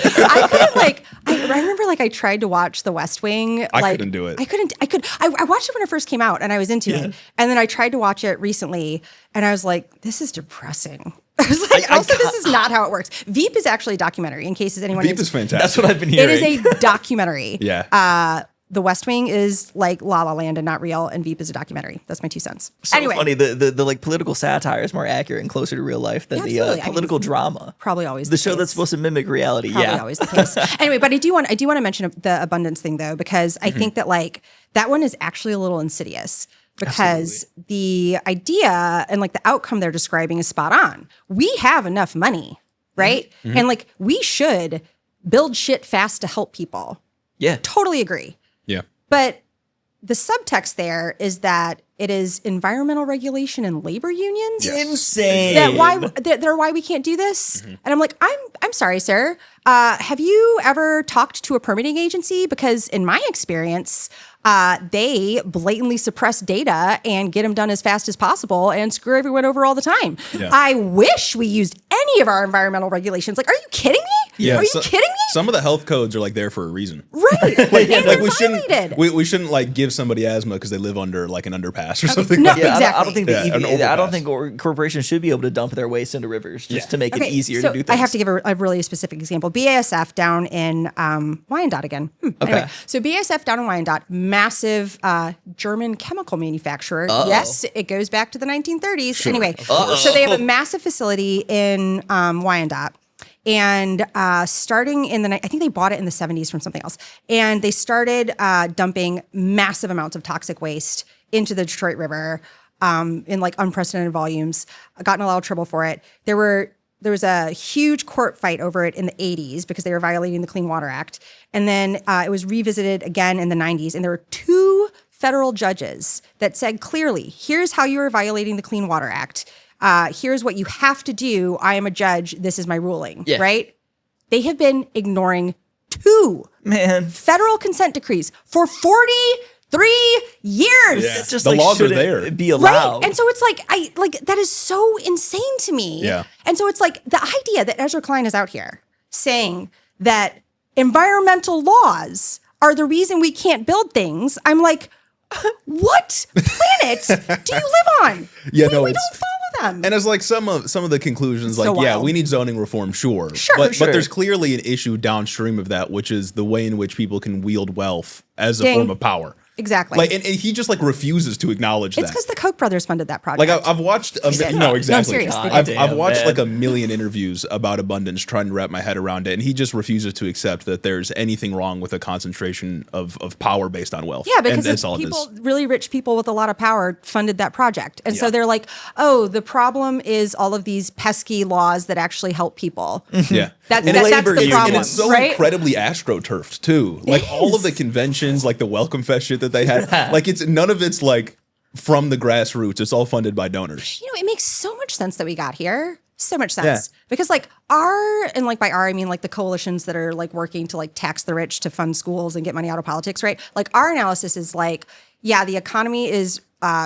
I remember I tried to watch The West Wing.
I couldn't do it.
I watched it when it first came out and I was into it. And then I tried to watch it recently and I was like, this is depressing. I was like, this is not how it works. Veep is actually a documentary in case anyone
Veep is fantastic.
That's what I've been hearing.
It is a documentary.
Yeah.
The West Wing is like La La Land and not real, and Veep is a documentary. That's my 2 cents.
So
anyway,
funny. The political satire is more accurate and closer to real life than the political drama.
Probably always
the show that's supposed to mimic reality.
Probably always the case. Anyway, but I do want to mention the abundance thing though, because I think that that one is actually a little insidious. Because the idea and the outcome they're describing is spot on. We have enough money, right? And we should build shit fast to help people.
Yeah.
Totally agree.
Yeah.
But the subtext there is that It is environmental regulation and labor unions.
Yes.
Insane.
They're why we can't do this. And I'm like, I'm sorry, sir. Have you ever talked to a permitting agency? Because in my experience, they blatantly suppress data and get them done as fast as possible and screw everyone over all the time.
Yeah.
I wish we used any of our environmental regulations. Like, are you kidding me?
Yeah,
Are you kidding me?
Some of the health codes are like there for a reason.
Right. And they're violated.
we shouldn't like give somebody asthma because they live under like an underpass or something.
No,
like that.
exactly.
I don't think
Yeah, an
I don't
overpass.
think corporations should be able to dump their waste into rivers just to make it easier
so
to do things.
I have to give a really specific example. BASF down in Wyandotte again. Anyway, so BASF down in Wyandotte, massive German chemical manufacturer. Yes, it goes back to the 1930s. Anyway, so they have a massive facility in Wyandotte. And starting in I think they bought it in the 70s from something else. And they started dumping massive amounts of toxic waste into the Detroit River in like unprecedented volumes. I got in a lot of trouble for it. There was a huge court fight over it in the 80s because they were violating the Clean Water Act. And then it was revisited again in the 90s. And there were 2 federal judges that said clearly, here's how you are violating the Clean Water Act. Here's what you have to do. I am a judge. This is my ruling, right? They have been ignoring 2 federal consent decrees for 43 years.
Yeah.
It's just
The
like,
laws are
shouldn't
there.
be allowed.
Right. And so it's like, that is so insane to me.
Yeah.
And so it's like the idea that Ezra Klein is out here saying that environmental laws are the reason we can't build things. I'm like, what planet do you live on?
Yeah,
we don't follow them.
And it's like some of the conclusions, like,
so
yeah,
wild.
we need zoning reform, sure.
Sure,
but
sure.
there's clearly an issue downstream of that, which is the way in which people can wield wealth as a
Ding.
form of power.
Exactly.
Like, and he just like refuses to acknowledge
It's
that.
because the Koch brothers funded that project.
Like I've watched no, exactly.
No, I'm serious.
I've watched
man.
like a million interviews about abundance, trying to wrap my head around it, and he just refuses to accept that there's anything wrong with a concentration of power based on wealth.
Yeah, because
and that's all
people,
it is.
really rich people with a lot of power funded that project. And so they're like, oh, the problem is all of these pesky laws that actually help people.
Yeah.
That's
And
the
labor unions.
problem,
And it's so
right?
incredibly astroturfed too. Like all of the conventions, like the Welcome Fest shit that they had, like it's none of it's like from the grassroots. It's all funded by donors.
You know, it makes so much sense that we got here. So much sense. Because like and like by our, I mean like the coalitions that are like working to like tax the rich to fund schools and get money out of politics, right? Like our analysis is like, yeah, the economy is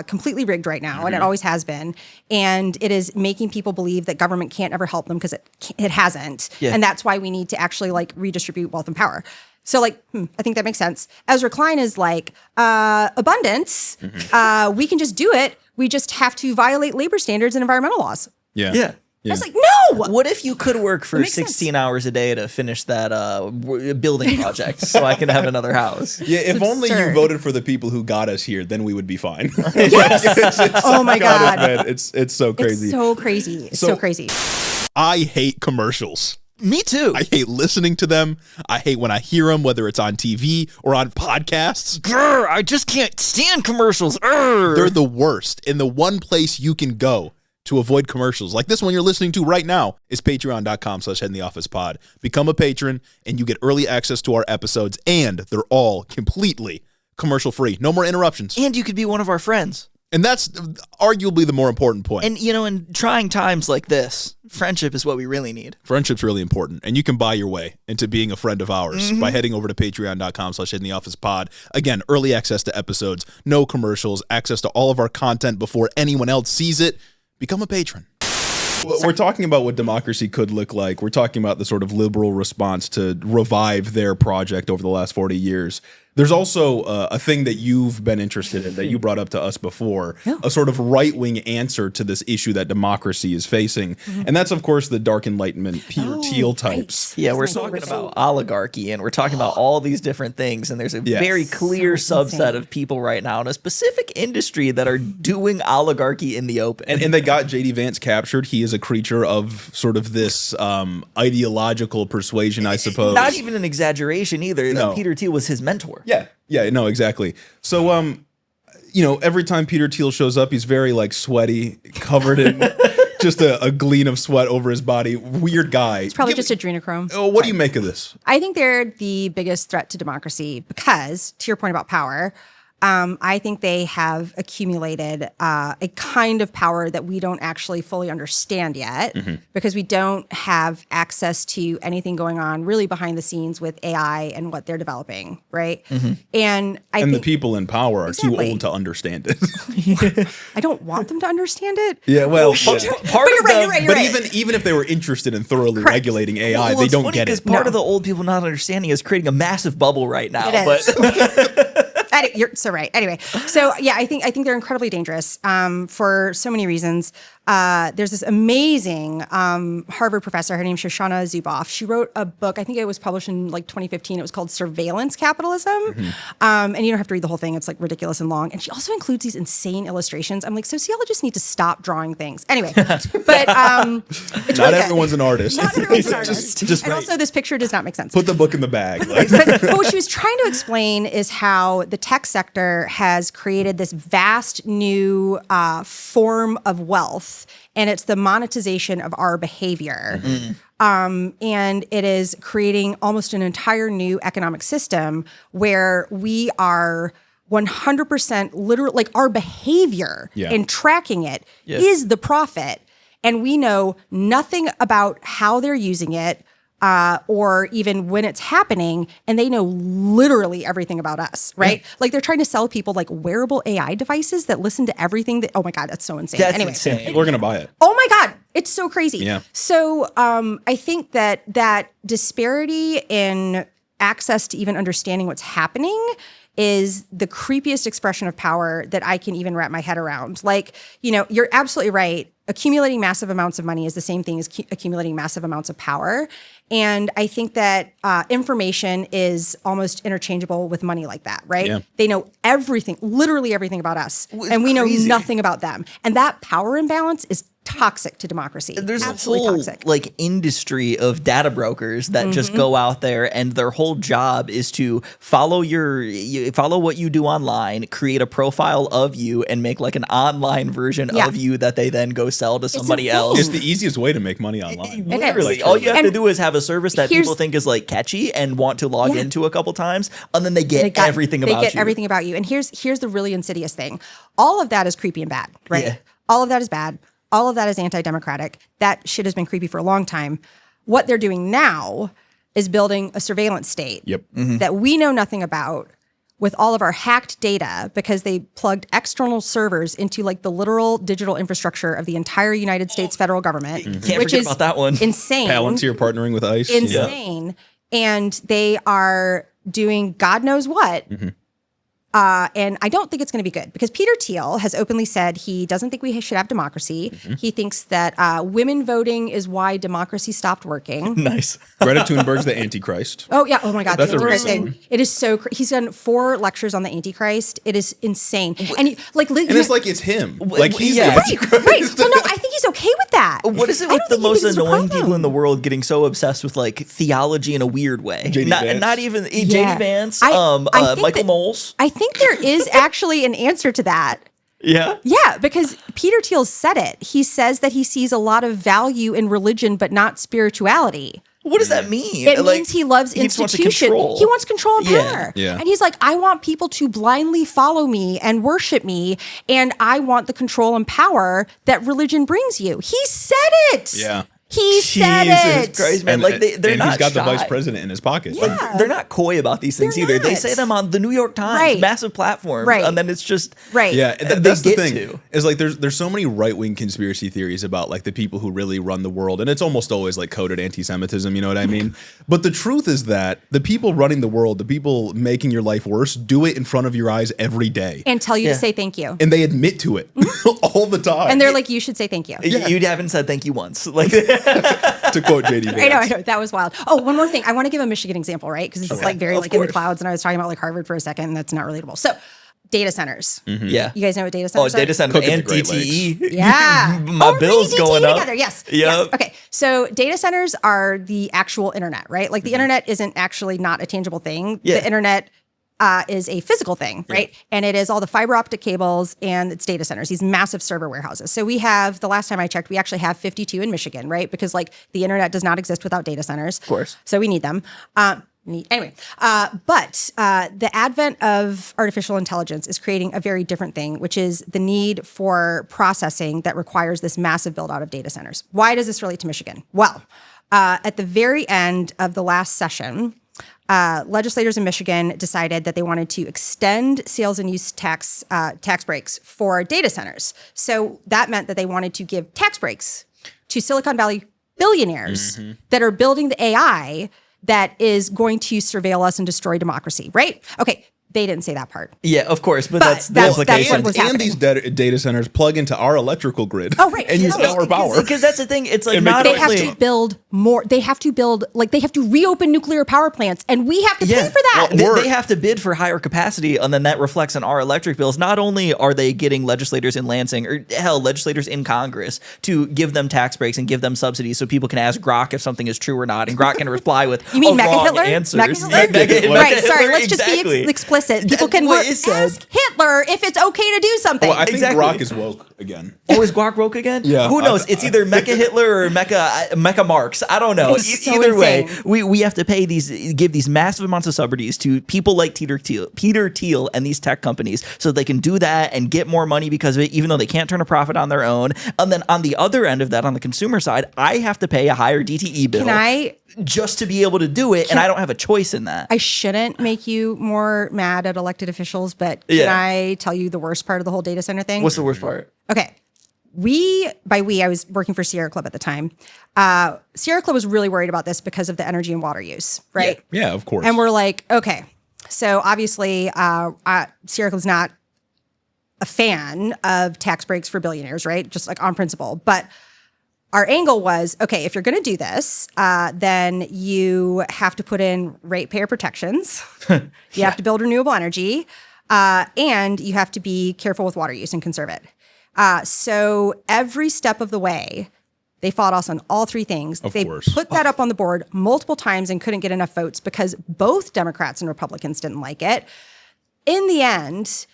completely rigged right now, and it always has been. And it is making people believe that government can't ever help them because it hasn't.
Yeah.
And that's why we need to actually like redistribute wealth and power. So like, I think that makes sense. Ezra Klein is like, abundance, we can just do it. We just have to violate labor standards and environmental laws.
Yeah.
It's like, no!
What if you could work for
makes
16 hours a day to finish that building project so I can have another house?
Yeah, if only you
absurd.
voted for the people who got us here, then we would be fine.
Yes! Oh my God.
Man, it's so crazy.
It's so crazy. It's so crazy.
I hate commercials.
Me too.
I hate listening to them. I hate when I hear them, whether it's on TV or on podcasts.
Grr, I just can't stand commercials.
They're the worst. And the one place you can go to avoid commercials, like this one you're listening to right now, is patreon.com/headintheofficepod. Become a patron, and you get early access to our episodes, and they're all completely commercial-free. No more interruptions.
And you could be one of our friends.
And that's arguably the more important point.
And, you know, in trying times like this, friendship is what we really need.
Friendship's really important, and you can buy your way into being a friend of ours by heading over to patreon.com/headintheofficepod. Again, early access to episodes, no commercials, access to all of our content before anyone else sees it. Become a patron. We're talking about what democracy could look like. We're talking about the sort of liberal response to revive their project over the last 40 years. There's also a thing that you've been interested in that you brought up to us before, a sort of right-wing answer to this issue that democracy is facing. And that's, of course, the dark enlightenment, Peter Thiel types.
Yeah, we're talking about oligarchy, and we're talking about all these different things, and there's a very clear subset of people right now in a specific industry that are doing oligarchy in the open.
And they got J.D. Vance captured. He is a creature of sort of this ideological persuasion, I suppose.
Not even an exaggeration either.
No.
Peter Thiel was his mentor.
Yeah, no, exactly. So, you know, every time Peter Thiel shows up, he's very like sweaty, covered in just a gleam of sweat over his body. Weird guy.
It's probably just adrenochrome.
Oh, what do you make of this?
I think they're the biggest threat to democracy because, to your point about power, I think they have accumulated a kind of power that we don't actually fully understand yet because we don't have access to anything going on really behind the scenes with AI and what they're developing, right? And I think
the people in power are too
Exactly.
old to understand it.
I don't want them to understand it.
Yeah, well,
Part
But
of
you're right,
the-
you're right, you're
but
right.
even if they were interested in thoroughly
Correct.
regulating AI,
Well,
they
it's
don't
funny
get
'cause
it.
part of the old people not understanding is creating a massive bubble right now.
It
But
is. You're so right. Anyway, so yeah, I think they're incredibly dangerous for so many reasons. There's this amazing Harvard professor. Her name's Shoshana Zuboff. She wrote a book. I think it was published in like 2015. It was called Surveillance Capitalism. And you don't have to read the whole thing. It's like ridiculous and long. And she also includes these insane illustrations. I'm like, sociologists need to stop drawing things. Anyway, but it's
Not
really good.
everyone's an artist.
Not everyone's an artist.
Just
and
right.
also, this picture does not make sense.
Put the book in the bag. Like,
But what she was trying to explain is how the tech sector has created this vast new form of wealth, and it's the monetization of our behavior. And it is creating almost an entire new economic system where we are 100% literal, like our behavior and tracking it is the profit. And we know nothing about how they're using it, or even when it's happening, and they know literally everything about us, right? Like they're trying to sell people like wearable AI devices that listen to everything that, oh my God, that's so insane.
that's
Anyway,
insane.
people are going to buy it.
oh my God, it's so crazy.
Yeah.
So I think that disparity in access to even understanding what's happening is the creepiest expression of power that I can even wrap my head around. Like, you're absolutely right. Accumulating massive amounts of money is the same thing as accumulating massive amounts of power. And I think that information is almost interchangeable with money like that, right?
Yeah.
They know everything, literally everything about us, and we know
crazy.
nothing about them. And that power imbalance is toxic to democracy.
There's
absolutely
a whole
toxic.
like industry of data brokers that just go out there and their whole job is to follow follow what you do online, create a profile of you, and make like an online version of you that they then go sell to somebody
insane.
else.
It's the easiest way to make money online.
Literally,
is.
all you have to
And
do is have a service that
here's-
people think is like catchy and want to log into a couple times, and then they get everything
they
about
get
you.
everything about you. And here's the really insidious thing. All of that is creepy and bad, right?
Yeah.
All of that is bad. All of that is anti-democratic. That shit has been creepy for a long time. What they're doing now is building a surveillance state
Yep.
that we know nothing about, with all of our hacked data, because they plugged external servers into like the literal digital infrastructure of the entire United States federal government,
Can't
which
forget
is
about that one.
insane.
Palantir partnering with ICE.
Insane. And they are doing God knows what. And I don't think it's going to be good, because Peter Thiel has openly said he doesn't think we should have democracy. He thinks that women voting is why democracy stopped working.
Nice.
Greta Thunberg's the Antichrist.
Oh yeah! Oh my God!
That's
The
a
Antichrist
real
thing. It is so. He's done 4 lectures on the Antichrist. It is insane. And
And it's like it's him. Like he's
yeah.
the
right,
Antichrist.
right. Well, no, I think he's okay with that.
What is it
I
with
don't
the
think he
most
thinks it's a
annoying people
problem.
in the world getting so obsessed with like theology in a weird way?
J.D. Vance.
Not even
Yeah.
J.D. Vance,
I think
Michael
that-
Knowles.
I think there is actually an answer to that.
Yeah.
Yeah, because Peter Thiel said it. He says that he sees a lot of value in religion, but not spirituality.
What does that mean?
It
Like,
means he loves
he just wants to
institution.
control.
He wants control and
Yeah.
power.
Yeah.
And he's like, I want people to blindly follow me and worship me, and I want the control and power that religion brings you. He said it.
Yeah.
He said
Jesus
it.
Christ, man.
And,
Like they're
and
not
he's got the
shy.
vice president in his pocket.
Yeah.
They're not coy about these things
They're
either. They
not.
say them on the New York Times,
Right.
massive platform,
Right.
and then it's just
Right.
Yeah,
They
that's the
get
thing.
to.
Is like there's so many right wing conspiracy theories about like the people who really run the world, and it's almost always like coded anti-Semitism. You know what I mean? But the truth is that the people running the world, the people making your life worse, do it in front of your eyes every day,
And tell you
Yeah.
to say thank you.
and they admit to it all the time.
And they're like, you should say thank you.
you haven't said thank you once. Like
to quote JD Vance.
I know. That was wild. Oh, one more thing. I want to give a Michigan example, right? Because this is like very
Of
like in the
course.
clouds, and I was talking about like Harvard for a second, and that's not relatable. So, data centers.
yeah.
You guys know what data
Oh,
centers are?
data center
Cook at the
and
Great
DTE.
Yeah.
My bill's
DTE
going up.
together. Yes.
Yep.
Yes. Okay. So data centers are the actual internet, right? Like the internet isn't actually not a tangible thing.
Yeah.
The internet is a physical thing, right? And it is all the fiber optic cables and it's data centers, these massive server warehouses. So we have, the last time I checked, we actually have 52 in Michigan, right? Because like the internet does not exist without data centers. Of
course.
So we need them. Anyway, but the advent of artificial intelligence is creating a very different thing, which is the need for processing that requires this massive build out of data centers. Why does this relate to Michigan? Well, at the very end of the last session, legislators in Michigan decided that they wanted to extend sales and use tax breaks for data centers. So that meant that they wanted to give tax breaks to Silicon Valley billionaires that are building the AI that is going to surveil us and destroy democracy, right? Okay, they didn't say that part.
Yeah, of course, but that's the
that's
implication.
what was happening.
And these data centers plug into our electrical grid.
Oh, right.
And use our power.
Because that's the thing. It's like
make
not
They
only
have to build more. They have to build, like, they have to reopen nuclear power plants, and we have to pay for that.
Well, they have to bid for higher capacity, and then that reflects on our electric bills. Not only are they getting legislators in Lansing, or hell, legislators in Congress, to give them tax breaks and give them subsidies so people can ask Grok if something is true or not, and Grok can reply with
You mean
wrong
Mega Hitler?
answers.
Mega Hitler? Right, sorry,
Hitler,
let's just
exactly.
be explicit. People can
What it said.
ask Hitler if it's okay to do something.
Well, I think
Exactly.
Grok is woke again.
Oh, is Guac woke again?
Yeah.
Who knows? It's either Mecha Hitler or Mecha Marx. I don't know.
It's so
Either way,
insane.
we have to give these massive amounts of subsidies to people like Peter Thiel and these tech companies so they can do that and get more money because of it, even though they can't turn a profit on their own. And then on the other end of that, on the consumer side, I have to pay a higher DTE bill.
Can I
just to be able to do it, and I don't have a choice in that.
I shouldn't make you more mad at elected officials, but can I tell you the worst part of the whole data center thing?
What's the worst part?
Okay. I was working for Sierra Club at the time. Sierra Club was really worried about this because of the energy and water use, right?
Yeah, of course.
And we're like, okay. So obviously, Sierra Club's not a fan of tax breaks for billionaires, right? Just like on principle. But our angle was, okay, if you're going to do this, then you have to put in ratepayer protections. You have to build renewable energy, and you have to be careful with water use and conserve it. So every step of the way, they fought us on all three things.
Of
they
course.
put that up on the board multiple times and couldn't get enough votes because both Democrats and Republicans didn't like it. In the end,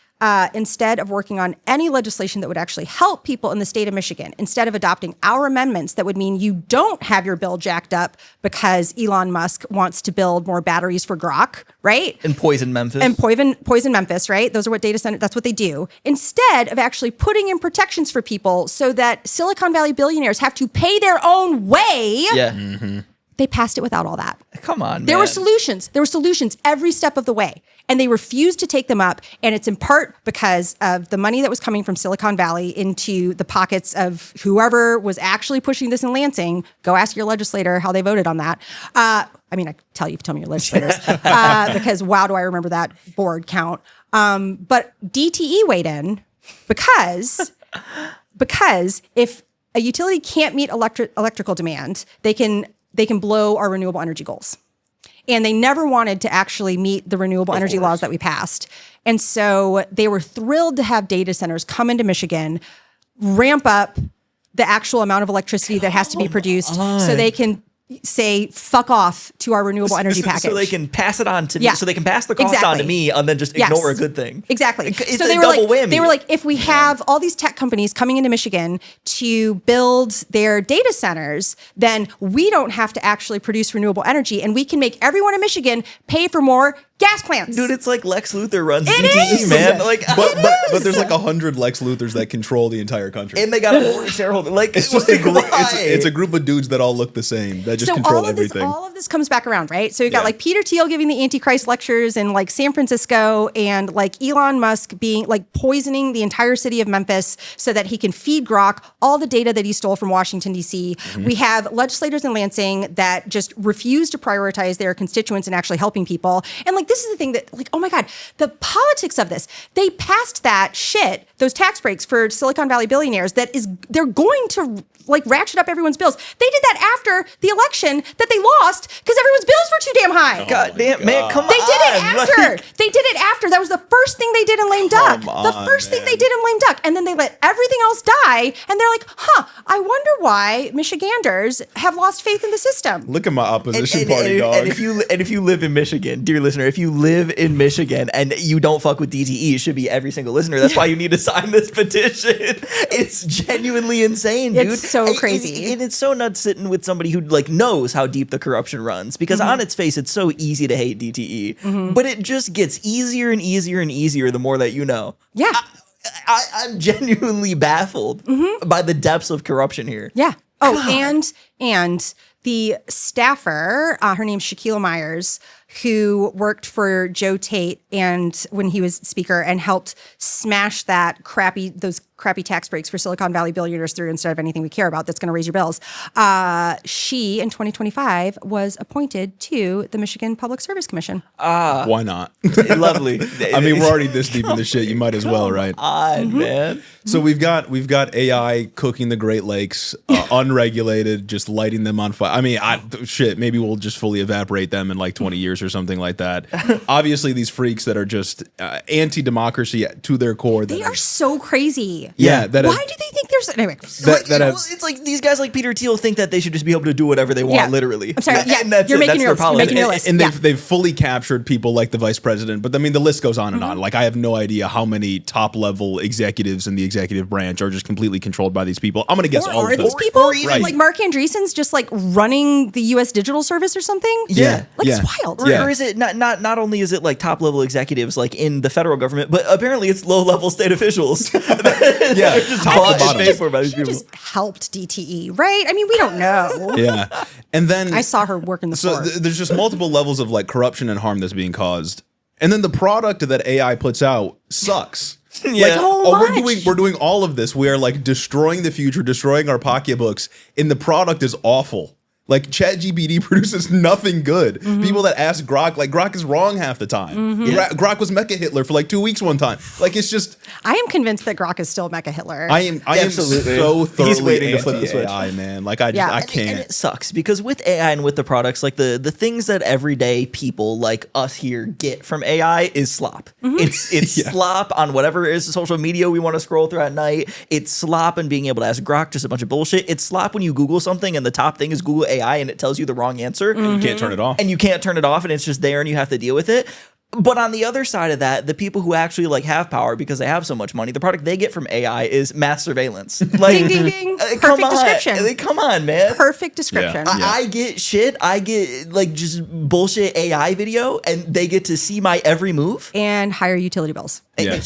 instead of working on any legislation that would actually help people in the state of Michigan, instead of adopting our amendments that would mean you don't have your bill jacked up because Elon Musk wants to build more batteries for Grok, right?
And poison Memphis.
And poison Memphis, right? Those are what data center, that's what they do. Instead of actually putting in protections for people so that Silicon Valley billionaires have to pay their own way, they passed it without all that.
Come on,
There
man.
were solutions. There were solutions every step of the way. And they refused to take them up. And it's in part because of the money that was coming from Silicon Valley into the pockets of whoever was actually pushing this in Lansing. Go ask your legislator how they voted on that. I mean, I tell me your legislators, because wow, do I remember that board count. But DTE weighed in because if a utility can't meet electrical demand, they can blow our renewable energy goals. And they never wanted to actually meet the renewable energy laws that we passed. And so they were thrilled to have data centers come into Michigan, ramp up the actual amount of electricity that has to be produced so they can say fuck off to our renewable energy package.
So they can pass it on to me.
Yeah.
So they can pass the cost on to me and then just ignore a good thing.
Exactly.
It's
so
a
they were
double
like,
whammy.
They were like, if we have all these tech companies coming into Michigan to build their data centers, then we don't have to actually produce renewable energy, and we can make everyone in Michigan pay for more gas plants.
Dude, it's like Lex Luthor runs
It
DTE,
is!
man. Like,
But there's like 100 Lex Luthors that control the entire country.
and they got a board shareholder. Like,
It's just a group.
why?
It's a group of dudes that all look the same that just
So
control
all of
everything.
this comes back around, right? So you've got
Yeah.
like Peter Thiel giving the Antichrist lectures in like San Francisco, and like Elon Musk being like poisoning the entire city of Memphis so that he can feed Grok all the data that he stole from Washington, D.C. We have legislators in Lansing that just refuse to prioritize their constituents and actually helping people. And like, this is the thing that like, oh my God, the politics of this. They passed that shit, those tax breaks for Silicon Valley billionaires they're going to like ratchet up everyone's bills. They did that after the election that they lost because everyone's bills were too damn high.
God damn, man, come on.
They did it after.
Like,
They did it after. That was the first thing they did in Lame Duck.
Come
The
on,
first thing
man.
they did in Lame Duck. And then they let everything else die. And they're like, I wonder why Michiganders have lost faith in the system.
Look at my opposition party, dog.
And if you live in Michigan, dear listener, if you live in Michigan and you don't fuck with DTE, it should be every single listener. That's why you need to sign this petition. It's genuinely insane, dude.
It's so crazy.
And it's so nuts sitting with somebody who like knows how deep the corruption corruption runs, because on its face, it's so easy to hate DTE, but it just gets easier and easier and easier the more that you know.
Yeah.
I'm genuinely baffled by the depths of corruption here.
Yeah. Oh, and the staffer, her name's Shaquille Myers, who worked for Joe Tate and when he was speaker and helped smash those crappy tax breaks for Silicon Valley billionaires through instead of anything we care about that's going to raise your bills. She, in 2025, was appointed to the Michigan Public Service Commission.
Why not?
Lovely.
I mean, we're already this deep in the shit. You might as well, right?
Man.
So we've got AI cooking the Great Lakes, unregulated, just lighting them on fire. I mean, maybe we'll just fully evaporate them in like 20 years or something like that. Obviously, these freaks that are just anti-democracy to their core.
They are so crazy.
Yeah.
Why do they think there's anyway?
It's like these guys like Peter Thiel think that they should just be able to do whatever they want, literally.
I'm sorry. Yeah,
and that's
you're
it.
making
That's
your
their
list. You're
policy.
making your list.
And
Yeah.
they've fully captured people like the vice president. But I mean, the list goes on and on. Like, I have no idea how many top level executives in the executive branch are just completely controlled by these people. I'm going to guess all
Are
of them.
these people
or even,
like Mark Andreessen's just like running the U.S. Digital Service or something?
Yeah.
Like
Yeah.
it's wild.
Or is it not only is it like top level executives like in the federal government, but apparently it's low level state officials.
Yeah,
just
top
bought
to bottom.
and paid for by these
She
people.
just helped DTE, right? I mean, we don't know.
Yeah. And then
I saw her work in the
so
floor.
there's just multiple levels of like corruption and harm that's being caused. And then the product that AI puts out sucks.
Yeah.
Like,
So much.
we're doing all of this. We are like destroying the future, destroying our pocketbooks, and the product is awful. Like, ChatGPT produces nothing good. People that ask Grok, like, Grok is wrong half the time. Grok was Mecha Hitler for like 2 weeks one time. Like, it's just,
I am convinced that Grok is still Mecha Hitler.
I am
Absolutely.
so thoroughly
He's waiting to flip the switch.
anti-AI, man. Like, I
Yeah.
can't.
And it sucks because with AI and with the products, like the things that everyday people like us here get from AI is slop. It's slop on whatever is the social media we want to scroll through at night. It's slop and being able to ask Grok just a bunch of bullshit. It's slop when you Google something and the top thing is Google AI and it tells you the wrong answer.
You can't turn it off.
And you can't turn it off and it's just there and you have to deal with it. But on the other side of that, the people who actually like have power because they have so much money, the product they get from AI is mass surveillance. Like,
Ding, ding, ding.
come
Perfect
on.
description.
Come on, man.
Perfect description.
Yeah.
I get shit. I get like just bullshit AI video, and they get to see my every move.
And higher utility bills.
Yeah.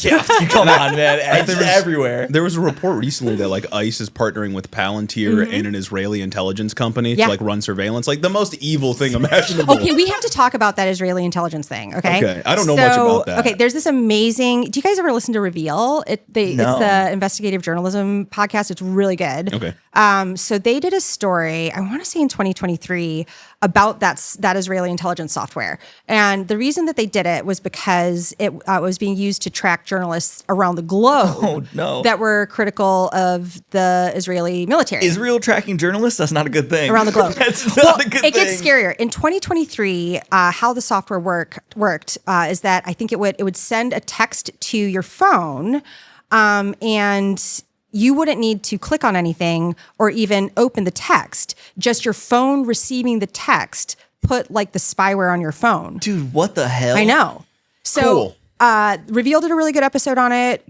Come on, man. It's
there was-
everywhere.
There was a report recently that like ICE is partnering with Palantir and an Israeli intelligence company
Yeah.
to like run surveillance. Like the most evil thing imaginable.
Okay, we have to talk about that Israeli intelligence thing. Okay.
Okay, I don't know much about that.
Okay, there's this amazing. Do you guys ever listen to Reveal?
No.
It's the investigative journalism podcast. It's really good.
Okay.
So they did a story, I want to say in 2023, about that Israeli intelligence software. And the reason that they did it was because it was being used to track journalists around the globe
Oh, no.
that were critical of the Israeli military.
Israel tracking journalists? That's not a good thing.
Around the globe.
That's
Well,
not a good
it
thing.
gets scarier. In 2023, how the software worked is that I think it would send a text to your phone, and you wouldn't need to click on anything or even open the text. Just your phone receiving the text put like the spyware on your phone.
Dude, what the hell?
I know. So
Cool.
Reveal did a really good episode on it.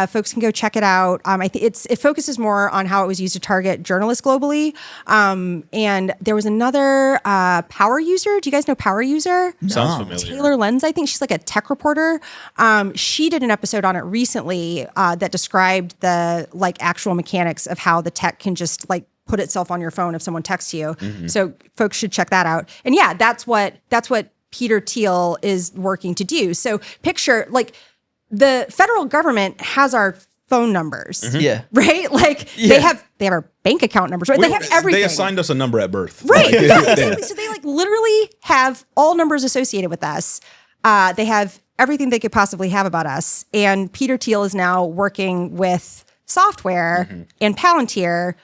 Folks can go check it out. I think it focuses more on how it was used to target journalists globally. And there was another power user. Do you guys know Power User?
Sounds familiar.
Taylor Lenz, I think she's like a tech reporter. She did an episode on it recently that described the like actual mechanics of how the tech can just like put itself on your phone if someone texts you. So folks should check that out. And yeah, that's what Peter Thiel is working to do. So picture like the federal government has our phone numbers.
Yeah.
Right? Like they have our bank account numbers, right? They have everything.
They assigned us a number at birth.
Right.
Like,
Exactly. So they like literally have all numbers associated with us. They have everything they could possibly have about us. And Peter Thiel is now working with software and Palantir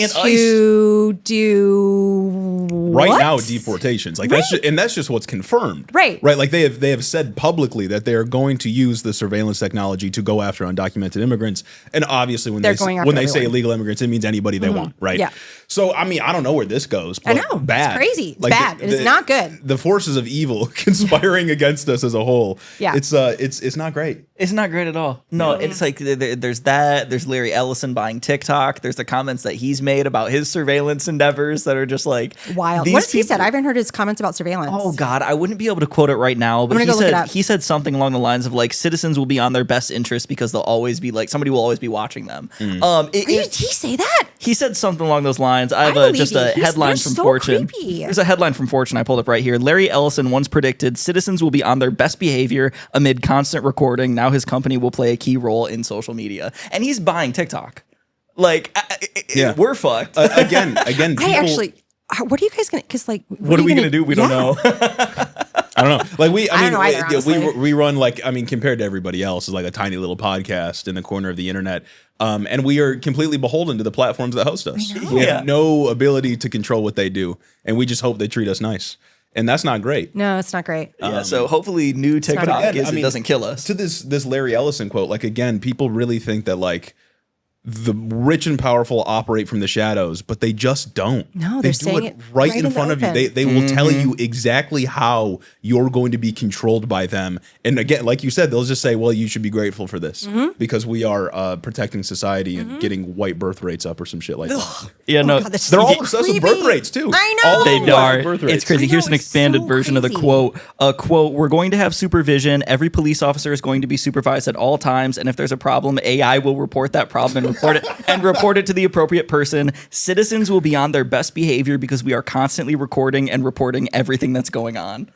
And
to do
right
what?
now deportations like that's just what's confirmed,
Right.
Like they have said publicly that they are going to use the surveillance technology to go after undocumented immigrants, and obviously when
They're
they
going
when
after
they say
everyone.
illegal immigrants, it means anybody they want, right?
Yeah.
So I mean, I don't know where this goes,
I
but
know.
bad.
It's crazy. It's
Like,
bad. It is not good.
The forces of evil conspiring against us as a whole.
Yeah.
It's not great.
It's not great at all. No, it's like there's that. There's Larry Ellison buying TikTok. There's the comments that he's made about his surveillance endeavors that are just like
wild.
these
What has he
people-
said? I haven't heard his comments about surveillance.
Oh God, I wouldn't be able to quote it right now, but
gonna go look it up.
he said something along the lines of like citizens will be on their best interest because they'll always be like somebody will always be watching them.
Did he say that?
He said something along those lines. I have
believe
just
you.
a headline
They're
from
so
Fortune.
creepy.
There's a headline from Fortune I pulled up right here. Larry Ellison once predicted citizens will be on their best behavior amid constant recording. Now his company will play a key role in social media, and he's buying TikTok. Like, we're fucked.
Again, people,
I actually. What are you guys gonna? Because like,
what are we gonna do? We don't know.
I don't know. Like
I don't know either, honestly.
we run like, I mean, compared to everybody else, is like a tiny little podcast in the corner of the internet. And we are completely beholden to the platforms that host us. We have no ability to control what they do, and we just hope they treat us nice. And that's not great.
No, it's not great.
Yeah, so hopefully new TikTok
Again,
it doesn't kill us.
To this Larry Ellison quote, like, again, people really think that like the rich and powerful operate from the shadows, but they just don't.
No,
they
they're
do
saying
it
it
right
right
in
in
front
the
of you.
open.
They will tell you exactly how you're going to be controlled by them. And again, like you said, they'll just say, well, you should be grateful for this because we are protecting society and getting white birth rates up or some shit like that.
Yeah, no,
God, this
They're
is
all obsessed with birth rates too.
I know.
All
they
of them
are.
with birth rates.
It's crazy.
I know,
Here's an
it's
expanded
so
version of the
crazy.
quote. We're going to have supervision. Every police officer is going to be supervised at all times, and if there's a problem, AI will report that problem and report it to the appropriate person. Citizens will be on their best behavior because we are constantly recording and reporting everything that's going on.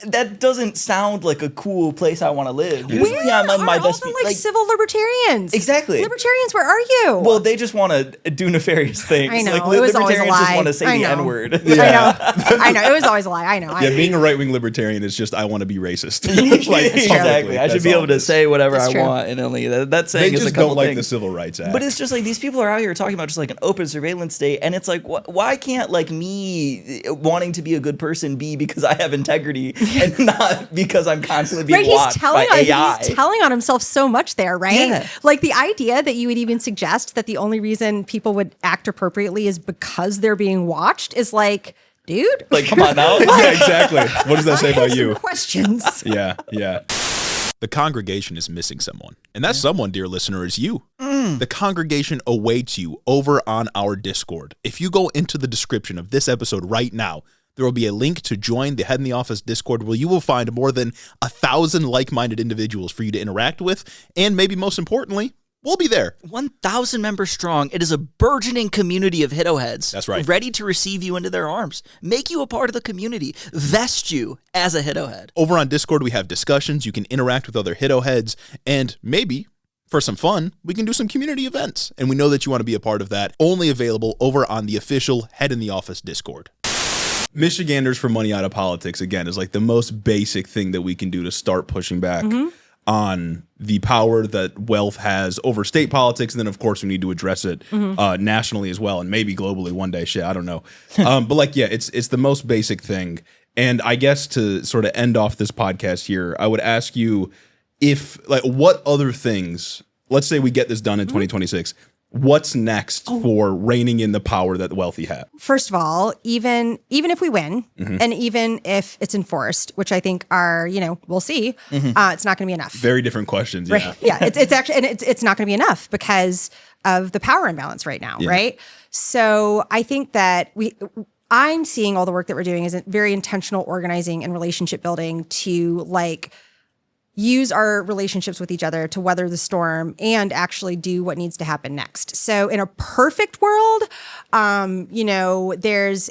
That doesn't sound like a cool place I want to live. Usually I'm on my
all
best
the civil libertarians?
Exactly.
Libertarians, where are you?
Well, they just want to do nefarious things.
I know.
Like
It was always a
libertarians just
lie.
want to say
I
the
know.
N-word.
I know. It was always a lie. I know.
Yeah, being a right-wing libertarian is just, I want to be racist. Like,
Exactly. I should
that's
be
all
able to
it is.
say whatever
That's
I
true.
want, and only that saying
They
is a
just
couple
don't like
things.
the Civil Rights Act.
But it's just like these people are out here talking about just like an open surveillance state, and it's like, why can't like me wanting to be a good person be because I have integrity and not because I'm constantly being watched by AI?
He's telling on himself so much there, right?
Yeah.
Like the idea that you would even suggest that the only reason people would act appropriately is because they're being watched is like, dude.
Like, come on now.
Yeah, exactly. What does that say
I have
about you?
some questions.
Yeah. The congregation is missing someone. And that someone, dear listener, is you. The congregation awaits you over on our Discord. If you go into the description of this episode right now, there will be a link to join the Head in the Office Discord where you will find more than 1,000 like-minded individuals for you to interact with. And maybe most importantly, we'll be there.
1,000 members strong. It is a burgeoning community of Hiddo-heads.
That's right.
Ready to receive you into their arms. Make you a part of the community. Vest you as a Hiddo-head.
Over on Discord, we have discussions. You can interact with other Hiddo heads, and maybe for some fun, we can do some community events. And we know that you want to be a part of that. Only available over on the official Head in the Office Discord. Michiganders for money out of politics, again, is like the most basic thing that we can do to start pushing back on the power that wealth has over state politics. And then, of course, we need to address it nationally as well, and maybe globally one day. Shit, I don't know. But like, yeah, it's the most basic thing. And I guess to sort of end off this podcast here, I would ask you if, like, what other things, let's say we get this done in 2026, what's next for reining in the power that the wealthy have?
First of all, even if we win, and even if it's enforced, which I think are, we'll see, it's not going to be enough.
Very different questions. Yeah.
Right. Yeah. It's actually, and it's not going to be enough because of the power imbalance right now.
Yeah.
Right. So I think that I'm seeing all the work that we're doing is very intentional organizing and relationship building to like use our relationships with each other to weather the storm and actually do what needs to happen next. So in a perfect world, there's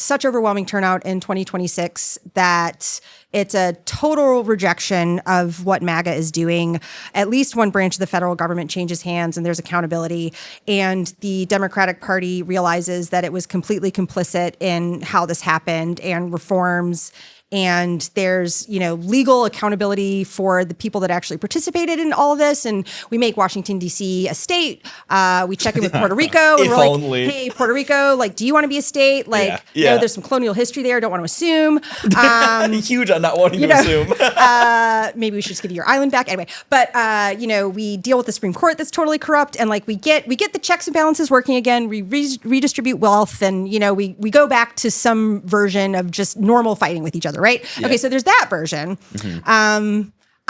such overwhelming turnout in 2026 that it's a total rejection of what MAGA is doing. At least one branch of the federal government changes hands and there's accountability. And the Democratic Party realizes that it was completely complicit in how this happened and reforms. And there's, legal accountability for the people that actually participated in all of this. And we make Washington, D.C. a state. We check in with Puerto Rico. And
If
we're like,
only.
hey, Puerto Rico, like, do you want to be a state? Like,
Yeah.
there's some colonial history there. Don't want to assume.
Huge on not wanting to assume.
Maybe we should just give you your island back. Anyway, but, we deal with the Supreme Court that's totally corrupt. And like, we get the checks and balances working again. We redistribute wealth. And, we go back to some version of just normal fighting with each other. Right. Yeah. Okay. So there's that version.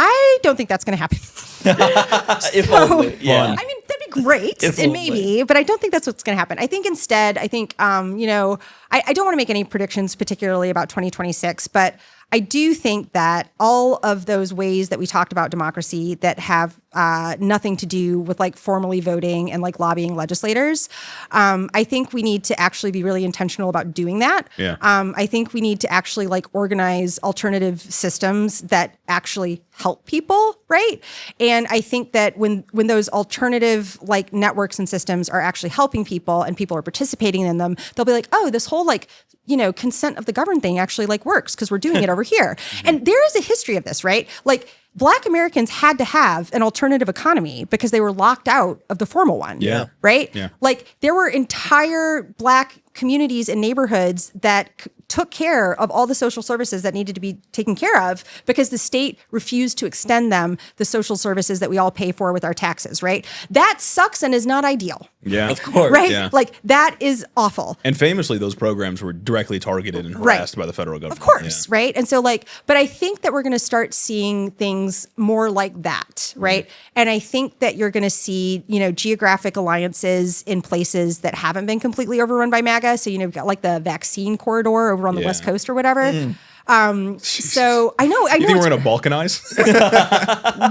I don't think that's going to happen.
If only. Yeah.
I mean, that'd be great,
If
and
only.
maybe, but I don't think that's what's going to happen. I think instead, I don't want to make any predictions particularly about 2026, but I do think that all of those ways that we talked about democracy that have nothing to do with like formally voting and like lobbying legislators, I think we need to actually be really intentional about doing that.
Yeah.
I think we need to actually like organize alternative systems that actually help people, right? And I think that when those alternative like networks and systems are actually helping people and people are participating in them, they'll be like, oh, this whole like, consent of the governed thing actually like works because we're doing it over here. And there is a history of this, right? Like Black Americans had to have an alternative economy because they were locked out of the formal one.
Yeah.
Right?
Yeah.
Like there were entire Black communities and neighborhoods that took care of all the social services that needed to be taken care of because the state refused to extend them the social services that we all pay for with our taxes, right? That sucks and is not ideal.
Yeah.
Of course.
Right?
Yeah.
Like that is awful.
And famously, those programs were directly targeted and harassed by the federal government.
Of course, right? And so but I think that we're going to start seeing things more like that, right? And I think that you're going to see, geographic alliances in places that haven't been completely overrun by MAGA. So, you've got like the vaccine corridor over on the West Coast or whatever. So I know.
You think we're going to balkanize?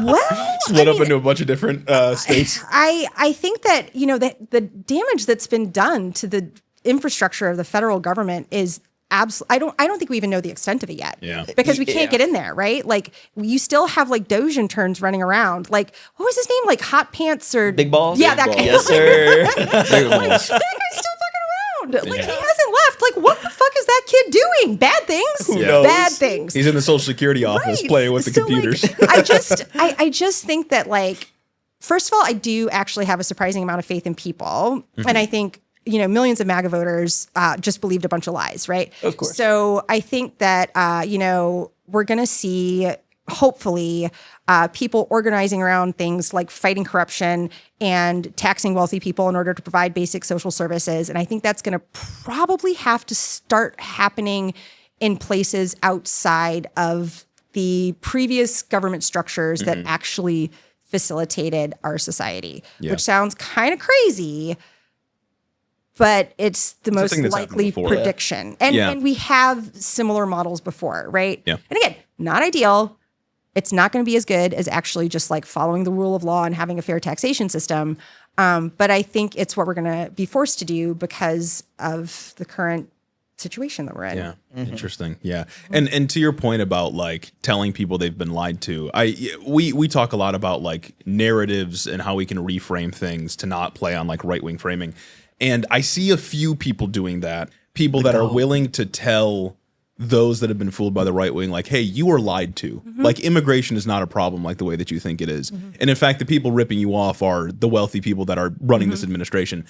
Well,
Split up into a bunch of different states?
I think that, the damage that's been done to the infrastructure of the federal government is absolutely, I don't think we even know the extent of it yet.
Yeah.
Because we can't get in there, right? Like you still have like Doge interns running around. Like, what was his name? Like Hot Pants or
Big Balls?
Yeah,
Big
that
Balls.
guy.
Yes, sir.
That guy's still fucking around. Like he hasn't left. Like what the fuck is that kid doing? Bad things.
Who knows?
Bad things.
He's in the Social Security office
Right.
playing with the
So,
computers.
I just think that like, first of all, I do actually have a surprising amount of faith in people. And I think, millions of MAGA voters just believed a bunch of lies, right?
Of course.
So I think that, we're going to see, hopefully, people organizing around things like fighting corruption and taxing wealthy people in order to provide basic social services. And I think that's going to probably have to start happening in places outside of the previous government structures that actually facilitated our society, which sounds kind of crazy, but it's the most
thing that's happened
likely
before.
prediction. And we have similar models before, right?
Yeah.
And again, not ideal. It's not going to be as good as actually just like following the rule of law and having a fair taxation system. But I think it's what we're going to be forced to do because of the current situation that we're in.
Yeah. Interesting. Yeah. And to your point about like telling people they've been lied to, we talk a lot about like narratives and how we can reframe things to not play on like right-wing framing. And I see a few people doing that, people that are willing to tell those that have been fooled by the right wing, like, hey, you were lied to. Like immigration is not a problem like the way that you think it is. And in fact, the people ripping you off are the wealthy people that are running this administration.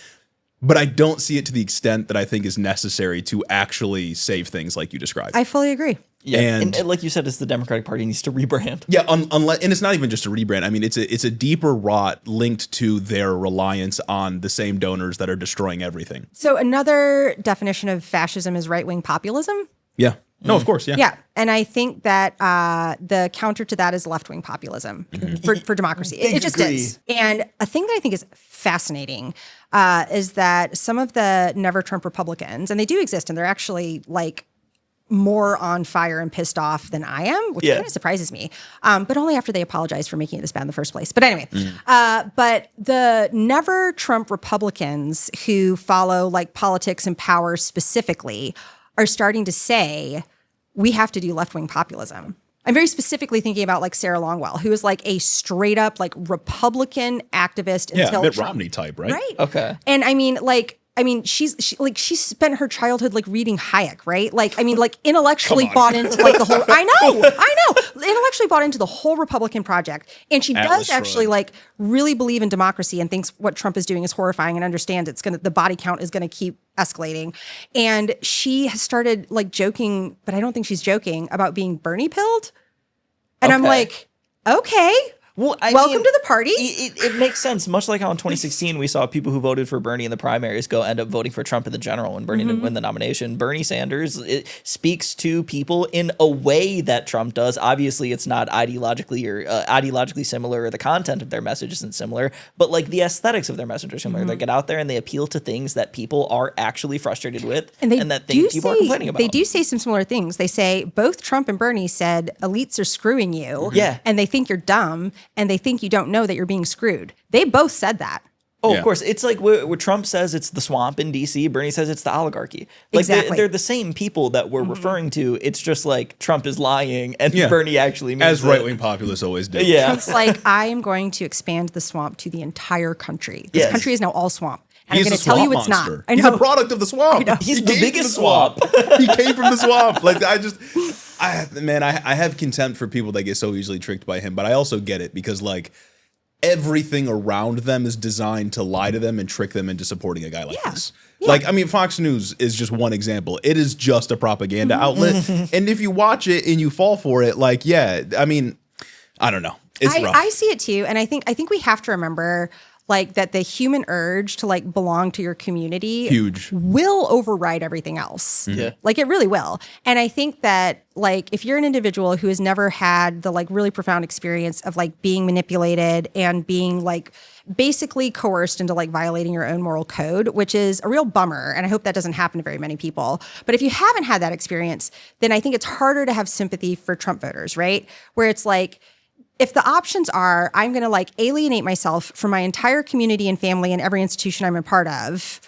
But I don't see it to the extent that I think is necessary to actually save things like you described.
I fully agree.
Yeah,
And-
and like you said, it's the Democratic Party needs to rebrand.
Yeah, unless, and it's not even just a rebrand. I mean, it's a deeper rot linked to their reliance on the same donors that are destroying everything.
So another definition of fascism is right-wing populism.
Yeah. No, of course. Yeah.
Yeah. And I think that the counter to that is left-wing populism for democracy. It just
agree.
is. And a thing that I think is fascinating is that some of the never Trump Republicans, and they do exist, and they're actually like more on fire and pissed off than I am, which kind of surprises me. But only after they apologized for making it this bad in the first place. But anyway, but the never Trump Republicans who follow like politics and power specifically are starting to say, we have to do left-wing populism. I'm very specifically thinking about like Sarah Longwell, who is like a straight up like Republican activist
Yeah.
until
Mitt
Trump.
Romney type, right?
Right.
Okay.
And I mean, she spent her childhood like reading Hayek, right? Like, I mean, like intellectually bought into like the whole, I know, intellectually bought into the whole Republican project. And she
Atlas
does actually
shrugged.
like really believe in democracy and thinks what Trump is doing is horrifying and understands the body count is going to keep escalating. And she has started like joking, but I don't think she's joking about being Bernie pilled. And I'm
Okay.
like, okay.
Well,
Welcome to the party.
It makes sense. Much like how in 2016 we saw people who voted for Bernie in the primaries end up voting for Trump in the general when Bernie didn't win the nomination. Bernie Sanders speaks to people in a way that Trump does. Obviously, it's not ideologically similar, or the content of their message isn't similar, but like the aesthetics of their message are similar. They get out there and they appeal to things that people are actually frustrated with, and that people are complaining about.
They do say some similar things. They say both Trump and Bernie said elites are screwing you, and they think you're dumb, and they think you don't know that you're being screwed. They both said that.
Oh, of course. It's like where Trump says it's the swamp in D.C., Bernie says it's the oligarchy. Like
exactly.
They're the same people that we're referring to. It's just like Trump is lying and Bernie actually means
as right-wing populists always do.
Yeah.
Trump's like, I am going to expand the swamp to the entire country. This country is now all swamp. And I'm going to tell you it's not.
He's a product of the swamp.
He's the biggest swamp.
He came from the swamp. Like I have contempt for people that get so easily tricked by him, but I also get it because like everything around them is designed to lie to them and trick them into supporting a guy like this. Yeah. Like, I mean, Fox News is just one example. It is just a propaganda outlet. And if you watch it and you fall for it, like, I mean, I don't know. It's rough.
I see it too. And I think we have to remember like that the human urge to like belong to your community will override everything else.
Yeah.
Like it really will. And I think that like if you're an individual who has never had the like really profound experience of like being manipulated and being like basically coerced into like violating your own moral code, which is a real bummer. And I hope that doesn't happen to very many people. But if you haven't had that experience, then I think it's harder to have sympathy for Trump voters, right? Where it's like, if the options are, I'm going to like alienate myself from my entire community and family and every institution I'm a part of,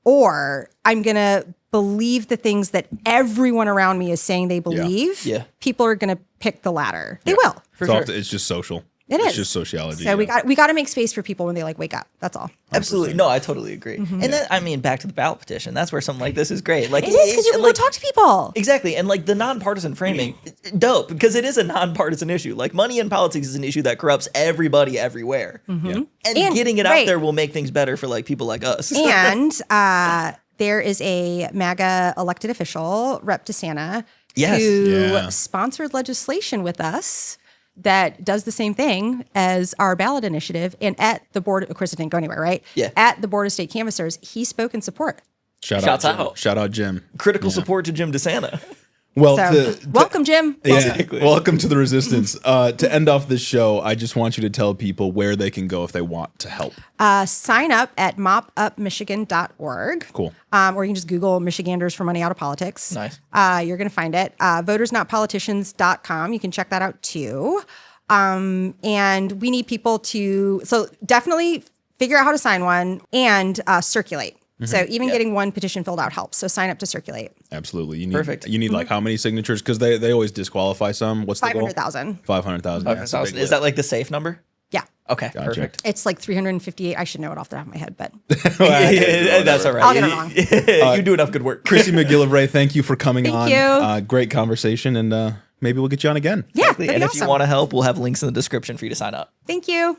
or I'm going to believe the things that everyone around me is saying they believe, people are going to pick the latter. They will.
It's just social. It's just sociology.
So we got to make space for people when they like wake up. That's all. 100%.
Absolutely. No, I totally agree. And then, I mean, back to the ballot petition. That's where something like this is great. Like
it is because you can go talk to people.
Exactly. And like the nonpartisan framing, dope, because it is a nonpartisan issue. Like money in politics is an issue that corrupts everybody everywhere. And getting it out there will make things better for like people like us.
And there is a MAGA elected official, Rep. DeSantis, who sponsored legislation with us that does the same thing as our ballot initiative. And at the board, of course, it didn't go anywhere, right?
Yeah.
At the Board of State Canvassers, he spoke in support.
Shout out Jim.
Critical support to Jim DeSantis.
Well,
welcome, Jim.
Welcome to the resistance. To end off this show, I just want you to tell people where they can go if they want to help.
Sign up at mopupmichigan.org.
Cool.
Or you can just Google Michiganders for Money Out of Politics.
Nice.
You're going to find it. Votersnotpoliticians.com. You can check that out too. And we need people so definitely figure out how to sign one and circulate. So even getting one petition filled out helps. So sign up to circulate.
Absolutely. You need,
Perfect.
You need like how many signatures? Because they always disqualify some. What's the goal?
500,000.
500,000.
Is that like the safe number?
Yeah.
Okay.
Gotcha.
Perfect.
It's like 358. I should know it off the top of my head, but
That's all right.
I'll get it wrong.
You do enough good work. Christy McGillivray, thank you for coming on.
Thank you.
Great conversation, and maybe we'll get you on again.
Yeah.
Exactly. And if you want to help, we'll have links in the description for you to sign up.
Thank you.